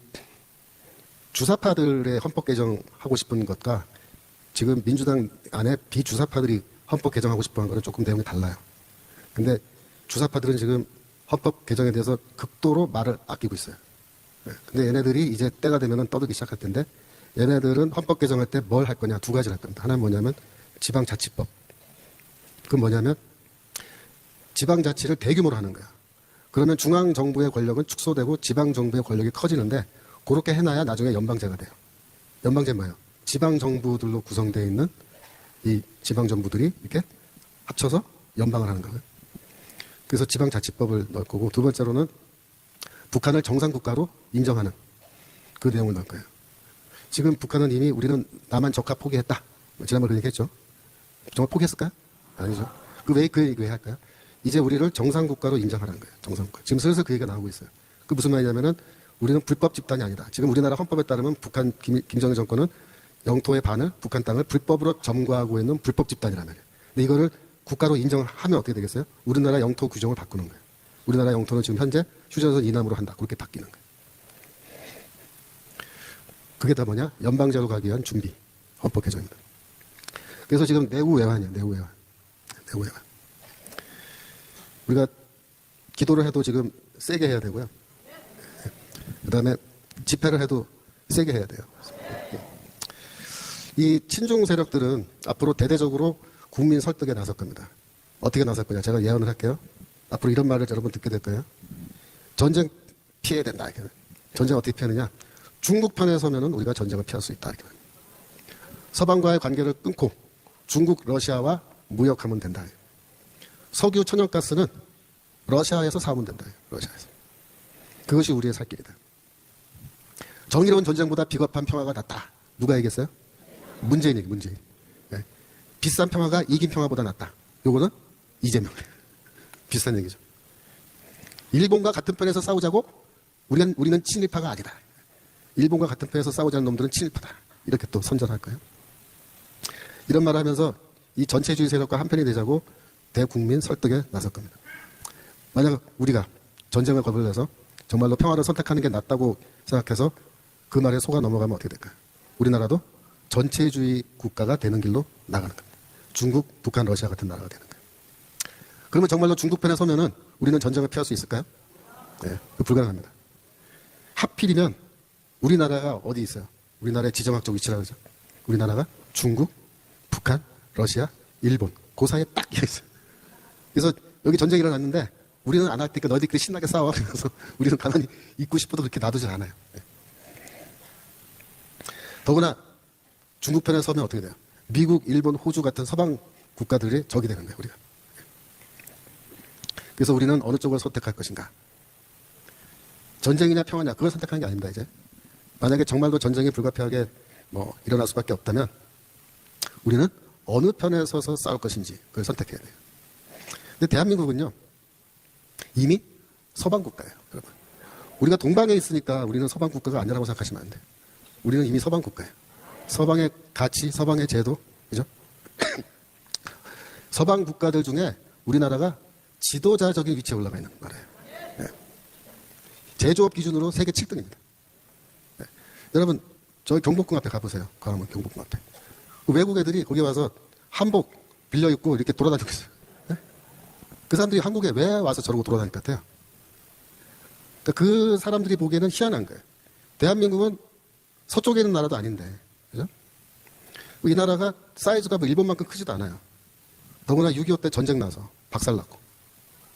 주사파들의 헌법 개정하고 싶은 것과 지금 민주당 안에 비주사파들이 헌법 개정하고 싶어 하는 거는 조금 내용이 달라요. 근데 주사파들은 지금 헌법 개정에 대해서 극도로 말을 아끼고 있어요. 근데 얘네들이 이제 때가 되면 떠들기 시작할 텐데 얘네들은 헌법 개정할 때 뭘 할 거냐 두 가지를 할 겁니다. 하나는 뭐냐면 지방자치법. 그건 뭐냐면 지방자치를 대규모로 하는 거야. 그러면 중앙정부의 권력은 축소되고 지방정부의 권력이 커지는데 그렇게 해놔야 나중에 연방제가 돼요. 연방제 뭐예요? 지방정부들로 구성되어 있는 이 지방정부들이 이렇게 합쳐서 연방을 하는 거예요. 그래서 지방자치법을 넣을 거고 두 번째로는 북한을 정상국가로 인정하는 그 내용을 넣을 거예요. 지금 북한은 이미 우리는 남한 적화 포기했다. 지난번에 그 얘기했죠. 정말 포기했을까요? 아니죠. 왜 할까요? 이제 우리를 정상국가로 인정하라는 거예요. 정상국가. 지금 슬슬 그 얘기가 나오고 있어요. 그 무슨 말이냐면은 우리는 불법 집단이 아니다. 지금 우리나라 헌법에 따르면 북한 김정일 정권은 영토의 반을 북한 땅을 불법으로 점거하고 있는 불법 집단이란 말이에요. 근데 이거를 국가로 인정하면 어떻게 되겠어요? 우리나라 영토 규정을 바꾸는 거예요. 우리나라 영토는 지금 현재 휴전선 이남으로 한다. 그렇게 바뀌는 거예요. 그게 다 뭐냐? 연방제로 가기 위한 준비. 헌법 개정입니다. 그래서 지금 내후 외환이에요. 내후 외환. 우리가 기도를 해도 지금 세게 해야 되고요. 그 다음에 집회를 해도 세게 해야 돼요. 이 친중 세력들은 앞으로 대대적으로 국민 설득에 나설 겁니다. 어떻게 나설 거냐? 제가 예언을 할게요. 앞으로 이런 말을 여러분 듣게 될 거예요. 전쟁 피해야 된다. 이렇게. 전쟁 어떻게 피하느냐? 중국 편에 서면은 우리가 전쟁을 피할 수 있다. 이렇게. 서방과의 관계를 끊고 중국, 러시아와 무역하면 된다. 석유, 천연가스는 러시아에서 사오면 된다. 러시아에서. 그것이 우리의 살 길이다. 정의로운 전쟁보다 비겁한 평화가 낫다. 누가 얘기했어요? 문재인이. 네. 비싼 평화가 이긴 평화보다 낫다. 요거는 이재명. 비슷한 얘기죠. 일본과 같은 편에서 싸우자고 우리는 친일파가 아니다. 일본과 같은 편에서 싸우자는 놈들은 친일파다. 이렇게 또 선전할 거예요. 이런 말을 하면서 이 전체주의 세력과 한편이 되자고 대국민 설득에 나설 겁니다. 만약 우리가 전쟁을 거부해서 정말로 평화를 선택하는 게 낫다고 생각해서 그 말에 속아 넘어가면 어떻게 될까요? 우리나라도 전체주의 국가가 되는 길로 나가는 겁니다. 중국, 북한, 러시아 같은 나라가 되는 거예요. 그러면 정말로 중국 편에 서면은 우리는 전쟁을 피할 수 있을까요? 네, 불가능합니다. 하필이면 우리나라가 어디 있어요? 우리나라의 지정학적 위치라 그러죠. 우리나라가 중국, 북한, 러시아, 일본 그 사이에 딱 있어요. 그래서 여기 전쟁이 일어났는데 우리는 안 할 테니까 너희들끼리 신나게 싸워. 그래서 우리는 가만히 있고 싶어도 그렇게 놔두질 않아요. 네. 더구나 중국 편에 서면 어떻게 돼요? 미국, 일본, 호주 같은 서방 국가들이 적이 되는 거예요, 우리가. 그래서 우리는 어느 쪽을 선택할 것인가? 전쟁이냐 평화냐 그걸 선택하는 게 아닙니다. 이제 만약에 정말로 전쟁이 불가피하게 일어날 수밖에 없다면 우리는 어느 편에 서서 싸울 것인지 그걸 선택해야 돼요. 근데 대한민국은요 이미 서방 국가예요, 여러분. 우리가 동방에 있으니까 우리는 서방 국가가 아니라고 생각하시면 안 돼요. 우리는 이미 서방 국가예요. 서방의 가치, 서방의 제도, 그죠? 서방 국가들 중에 우리나라가 지도자적인 위치에 올라가 있는 나라예요. 네. 제조업 기준으로 세계 7등입니다. 네. 여러분, 저희 경복궁 앞에 가보세요. 광화문 경복궁 앞에. 외국 애들이 거기 와서 한복 빌려 입고 이렇게 돌아다니고 있어요. 네? 그 사람들이 한국에 왜 와서 저러고 돌아다닐 것 같아요? 그러니까 그 사람들이 보기에는 희한한 거예요. 대한민국은 서쪽에 있는 나라도 아닌데, 그죠? 이 나라가 사이즈가 일본만큼 크지도 않아요. 더구나 6.25 때 전쟁 나서 박살났고.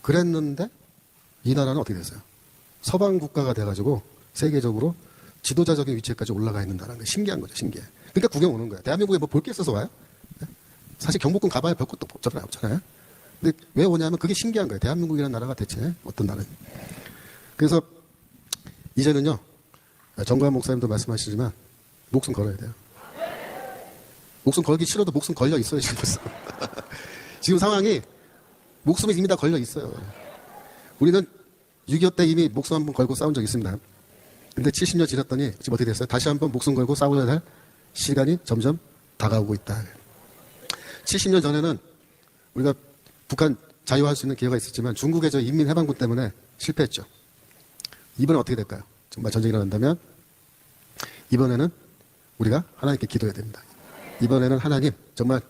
그랬는데 이 나라는 어떻게 됐어요? 서방 국가가 돼가지고 세계적으로 지도자적인 위치에까지 올라가 있는다는 게 신기한 거죠, 신기해. 그러니까 구경 오는 거예요. 대한민국에 뭐 볼 게 있어서 와요? 사실 경복궁 가봐야 별 것도 없잖아요. 근데 왜 오냐면 그게 신기한 거예요. 대한민국이라는 나라가 대체 어떤 나라예요? 그래서 이제는요, 정광훈 목사님도 말씀하시지만 목숨 걸어야 돼요. 목숨 걸기 싫어도 목숨 걸려 있어요, 지금 벌써. 지금 상황이 목숨이 이미 다 걸려 있어요. 우리는 6.25 때 이미 목숨 한번 걸고 싸운 적 있습니다. 근데 70년 지났더니 지금 어떻게 됐어요? 다시 한번 목숨 걸고 싸워야 할 시간이 점점 다가오고 있다. 70년 전에는 우리가 북한 자유할 수 있는 기회가 있었지만 중국의 저 인민해방군 때문에 실패했죠. 이번엔 어떻게 될까요? 정말 전쟁이 일어난다면 이번에는 우리가 하나님께 기도해야 됩니다. 이번에는 하나님, 정말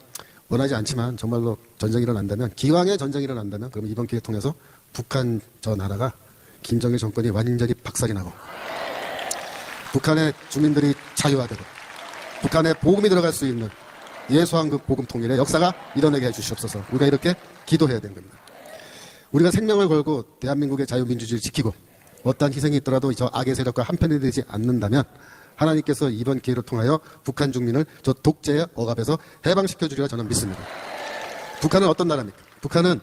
원하지 않지만 정말로 전쟁이 일어난다면, 기왕에 전쟁이 일어난다면 그러면 이번 기회 통해서 북한 저 나라가 김정일 정권이 완전히 박살이 나고 북한의 주민들이 자유화되고 북한에 복음이 들어갈 수 있는 예수한국 복음 통일의 역사가 일어나게 해주시옵소서. 우리가 이렇게 기도해야 되는 겁니다. 우리가 생명을 걸고 대한민국의 자유민주주의를 지키고 어떠한 희생이 있더라도 저 악의 세력과 한편이 되지 않는다면 하나님께서 이번 기회를 통하여 북한 중민을 저 독재의 억압에서 해방시켜 주리라 저는 믿습니다. 북한은 어떤 나라입니까? 북한은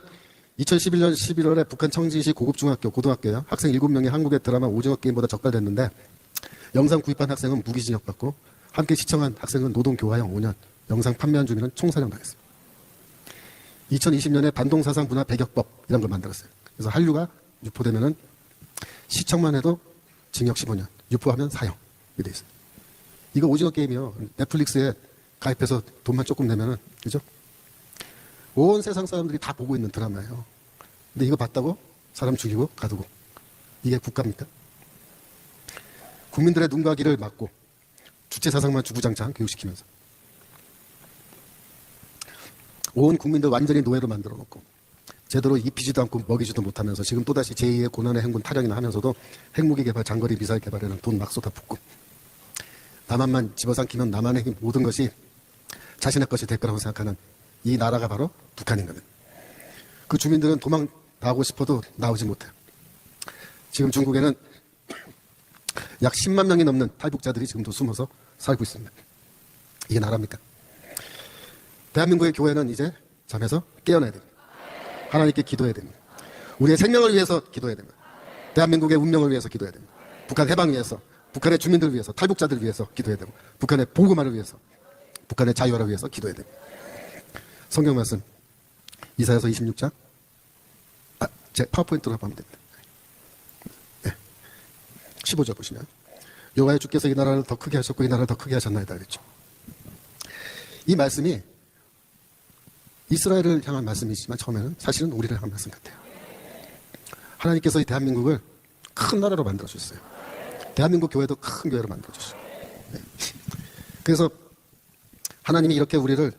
2011년 11월에 북한 청진시 고급중학교, 고등학교요. 학생 7명이 한국의 드라마 오징어 게임보다 적발됐는데 영상 구입한 학생은 무기징역 받고 함께 시청한 학생은 노동교화형 5년, 영상 판매한 주민은 총사형 당했습니다. 2020년에 반동사상 문화 배격법 이런 걸 만들었어요. 그래서 한류가 유포되면은 시청만 해도 징역 15년, 유포하면 사형. 이렇게 돼 있어요. 이거 오징어 게임이요. 넷플릭스에 가입해서 돈만 조금 내면은, 그죠? 온 세상 사람들이 다 보고 있는 드라마예요. 근데 이거 봤다고 사람 죽이고 가두고. 이게 국가입니까? 국민들의 눈과 귀를 막고 주체 사상만 주구장창 교육시키면서 온 국민들 완전히 노예로 만들어 놓고 제대로 입히지도 않고 먹이지도 못하면서 지금 또다시 제2의 고난의 행군 타령이나 하면서도 핵무기 개발, 장거리 미사일 개발에는 돈 막 쏟아붓고 남한만 집어삼키면 남한의 모든 것이 자신의 것이 될 거라고 생각하는 이 나라가 바로 북한인 겁니다. 그 주민들은 도망 나오고 싶어도 나오지 못해요. 지금 중국에는 약 10만 명이 넘는 탈북자들이 지금도 숨어서 살고 있습니다. 이게 나라입니까? 대한민국의 교회는 이제 잠에서 깨어나야 됩니다. 하나님께 기도해야 됩니다. 우리의 생명을 위해서 기도해야 됩니다. 대한민국의 운명을 위해서 기도해야 됩니다. 북한 해방 위해서, 북한의 주민들을 위해서, 탈북자들을 위해서 기도해야 되고 북한의 복음화를 위해서, 북한의 자유화를 위해서 기도해야 됩니다. 성경 말씀 이사야서 26장 제 파워포인트로 보면 됩니다. 15절 보시면 여호와의 주께서 이 나라를 더 크게 하셨고 이 나라를 더 크게 하셨나이다 그랬죠. 이 말씀이 이스라엘을 향한 말씀이지만 처음에는 사실은 우리를 향한 말씀 같아요. 하나님께서 이 대한민국을 큰 나라로 만들어 주셨어요. 대한민국 교회도 큰 교회로 만들어 주셨어요. 네. 그래서 하나님이 이렇게 우리를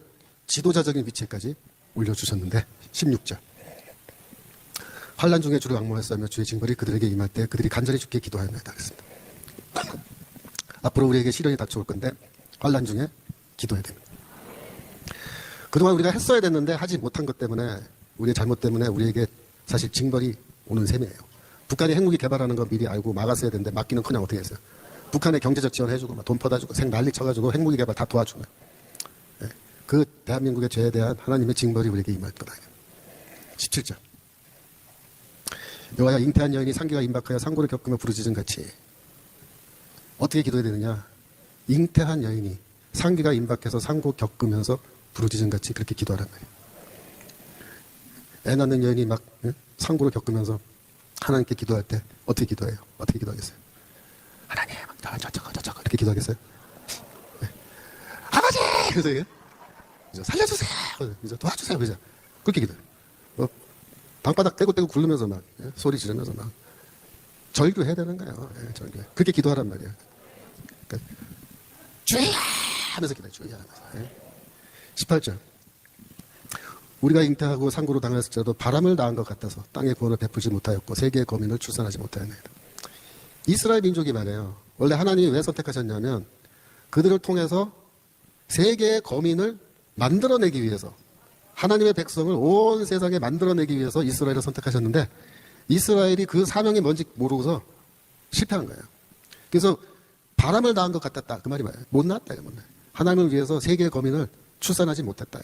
지도자적인 위치에까지 올려주셨는데 16절 환난 중에 주를 악모하였으며 주의 징벌이 그들에게 임할 때 그들이 간절히 주께 기도하였나이다 그랬습니다. 앞으로 우리에게 시련이 닥쳐올 건데 환난 중에 기도해야 됩니다. 그동안 우리가 했어야 됐는데 하지 못한 것 때문에, 우리의 잘못 때문에 우리에게 사실 징벌이 오는 셈이에요. 북한이 핵무기 개발하는 거 미리 알고 막았어야 되는데 막기는 그냥 어떻게 했어요? 북한에 경제적 지원해주고 돈 퍼다주고 생 난리 쳐가지고 핵무기 개발 다 도와주고, 그 대한민국의 죄에 대한 하나님의 징벌이 우리에게 임할 거다. 17절. 여호와여, 잉태한 여인이 상기가 임박하여 상고를 겪으며 부르짖은 같이. 어떻게 기도해야 되느냐? 잉태한 여인이 상기가 임박해서 상고 겪으면서 부르짖은 같이 그렇게 기도하란 말이에요. 애 낳는 여인이 막 상고를 겪으면서 하나님께 기도할 때 어떻게 기도해요? 어떻게 기도하겠어요? 하나님, 저거 이렇게 기도하겠어요? 네. 아버지! 그래서 이게 살려주세요! 그래서 도와주세요! 그죠? 그렇게 기도해요. 방바닥 떼고 굴르면서 막 소리 지르면서 막 절규해야 되는 거예요. 절규. 그렇게 기도하란 말이에요. 그러니까 주야! 하면서 기도해요. 주야! 하면서. 18절. 우리가 잉태하고 상고로 당했을지라도 바람을 낳은 것 같아서 땅의 구원을 베풀지 못하였고 세계의 거민을 출산하지 못하였나이다. 이스라엘 민족이 말이에요. 원래 하나님이 왜 선택하셨냐면 그들을 통해서 세계의 거민을 만들어내기 위해서, 하나님의 백성을 온 세상에 만들어내기 위해서 이스라엘을 선택하셨는데 이스라엘이 그 사명이 뭔지 모르고서 실패한 거예요. 그래서 바람을 낳은 것 같았다. 그 말이 뭐예요? 못 낳았다. 못 낳았다. 하나님을 위해서 세계의 거민을 출산하지 못했다.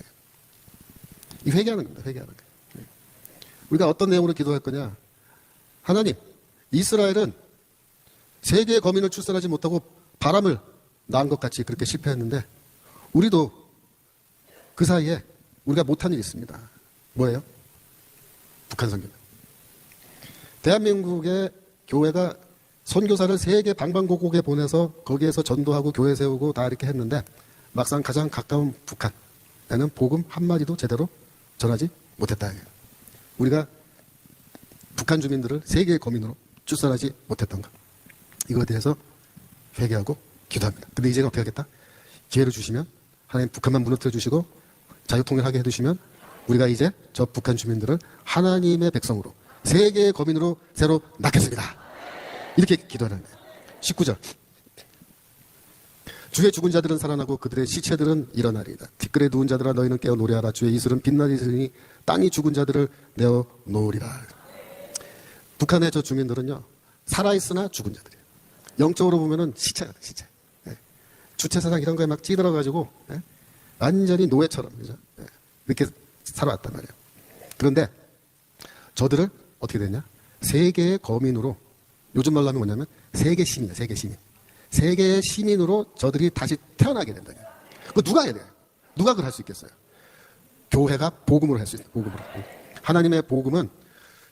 이 회개하는 겁니다. 회개하는 거예요. 우리가 어떤 내용으로 기도할 거냐? 하나님, 이스라엘은 세계의 거민을 출산하지 못하고 바람을 낳은 것 같이 그렇게 실패했는데 우리도 그 사이에 우리가 못한 일이 있습니다. 뭐예요? 북한 선교. 대한민국의 교회가 선교사를 세계 방방곡곡에 보내서 거기에서 전도하고 교회 세우고 다 이렇게 했는데 막상 가장 가까운 북한에는 복음 한마디도 제대로 전하지 못했다. 우리가 북한 주민들을 세계의 거민으로 출산하지 못했던가. 이거에 대해서 회개하고 기도합니다. 근데 이제는 어떻게 하겠다? 기회를 주시면 하나님 북한만 무너뜨려 주시고 자유통일하게 해주시면 우리가 이제 저 북한 주민들을 하나님의 백성으로 세계의 거민으로 새로 낳겠습니다. 이렇게 기도하는 거예요. 19절. 주의 죽은 자들은 살아나고 그들의 시체들은 일어나리이다. 티끌에 누운 자들아 너희는 깨어 노래하라. 주의 이슬은 빛나리으니 땅이 죽은 자들을 내어 놓으리라. 북한의 저 주민들은요, 살아있으나 죽은 자들이에요. 영적으로 보면은 시체가 돼, 시체. 주체사상 이런 거에 막 찌들어가지고 완전히 노예처럼, 그죠? 이렇게 살아왔단 말이에요. 그런데 저들을 어떻게 됐냐? 세계의 거민으로, 요즘 말로 하면 뭐냐면 세계 시민이야, 세계 시민. 세계의 시민으로 저들이 다시 태어나게 된다. 그거 누가 해야 돼요? 누가 그걸 할 수 있겠어요? 교회가 복음으로 할 수 있어요. 복음으로. 하나님의 복음은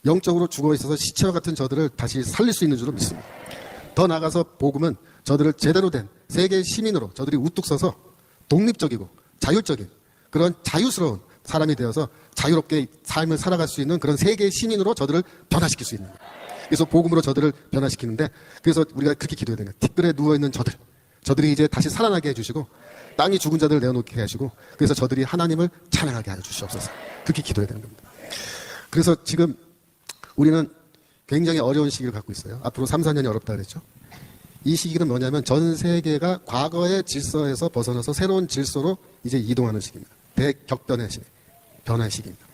영적으로 죽어 있어서 시체와 같은 저들을 다시 살릴 수 있는 줄로 믿습니다. 더 나아가서 복음은 저들을 제대로 된 세계의 시민으로 저들이 우뚝 서서 독립적이고 자율적인 그런 자유스러운 사람이 되어서 자유롭게 삶을 살아갈 수 있는 그런 세계의 시민으로 저들을 변화시킬 수 있는 거예요. 그래서 복음으로 저들을 변화시키는데, 그래서 우리가 그렇게 기도해야 되는 거예요. 티끌에 누워있는 저들이 이제 다시 살아나게 해주시고 땅이 죽은 자들을 내어놓게 하시고 그래서 저들이 하나님을 찬양하게 하여 주시옵소서. 그렇게 기도해야 되는 겁니다. 그래서 지금 우리는 굉장히 어려운 시기를 갖고 있어요. 앞으로 3, 4년이 어렵다 그랬죠. 이 시기는 뭐냐면 전 세계가 과거의 질서에서 벗어나서 새로운 질서로 이제 이동하는 시기입니다. 대격변의 시기, 변화의 시기입니다.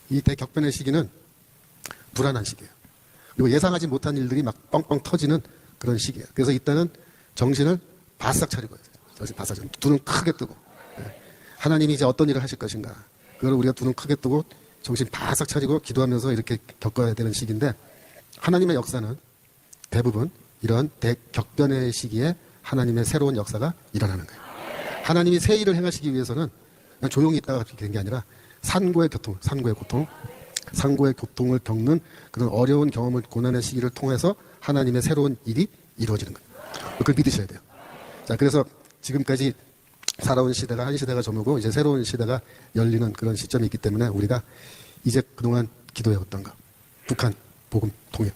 이 대격변의 시기는 불안한 시기예요. 그리고 예상하지 못한 일들이 막 뻥뻥 터지는 그런 시기예요. 그래서 이때는 정신을 바싹 차리고 해야 돼요. 정신 바싹 차리고 두 눈 크게 뜨고, 하나님이 이제 어떤 일을 하실 것인가, 그걸 우리가 두 눈 크게 뜨고 정신 바싹 차리고 기도하면서 이렇게 겪어야 되는 시기인데, 하나님의 역사는 대부분 이런 대격변의 시기에 하나님의 새로운 역사가 일어나는 거예요. 하나님이 새 일을 행하시기 위해서는 그냥 조용히 있다가 된 게 아니라 산고의 고통, 상고의 고통을 겪는 그런 어려운 경험을, 고난의 시기를 통해서 하나님의 새로운 일이 이루어지는 거예요. 그걸 믿으셔야 돼요. 자, 그래서 지금까지 살아온 시대가 한 시대가 저물고 이제 새로운 시대가 열리는 그런 시점이 있기 때문에 우리가 이제 그동안 기도해왔던 거, 북한 복음 통일,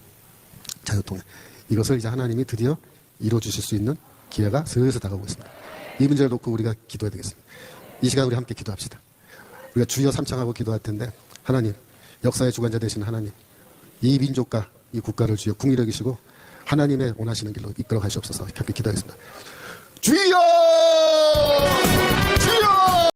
자유 통일, 이것을 이제 하나님이 드디어 이루어주실 수 있는 기회가 슬슬 다가오고 있습니다. 이 문제를 놓고 우리가 기도해야 되겠습니다. 이 시간 우리 함께 기도합시다. 우리가 주여 삼창하고 기도할 텐데, 하나님, 역사의 주관자 되신 하나님, 이 민족과 이 국가를 주여 궁히 여기시고 하나님의 원하시는 길로 이끌어 가시옵소서. 함께 기도하겠습니다. 주여!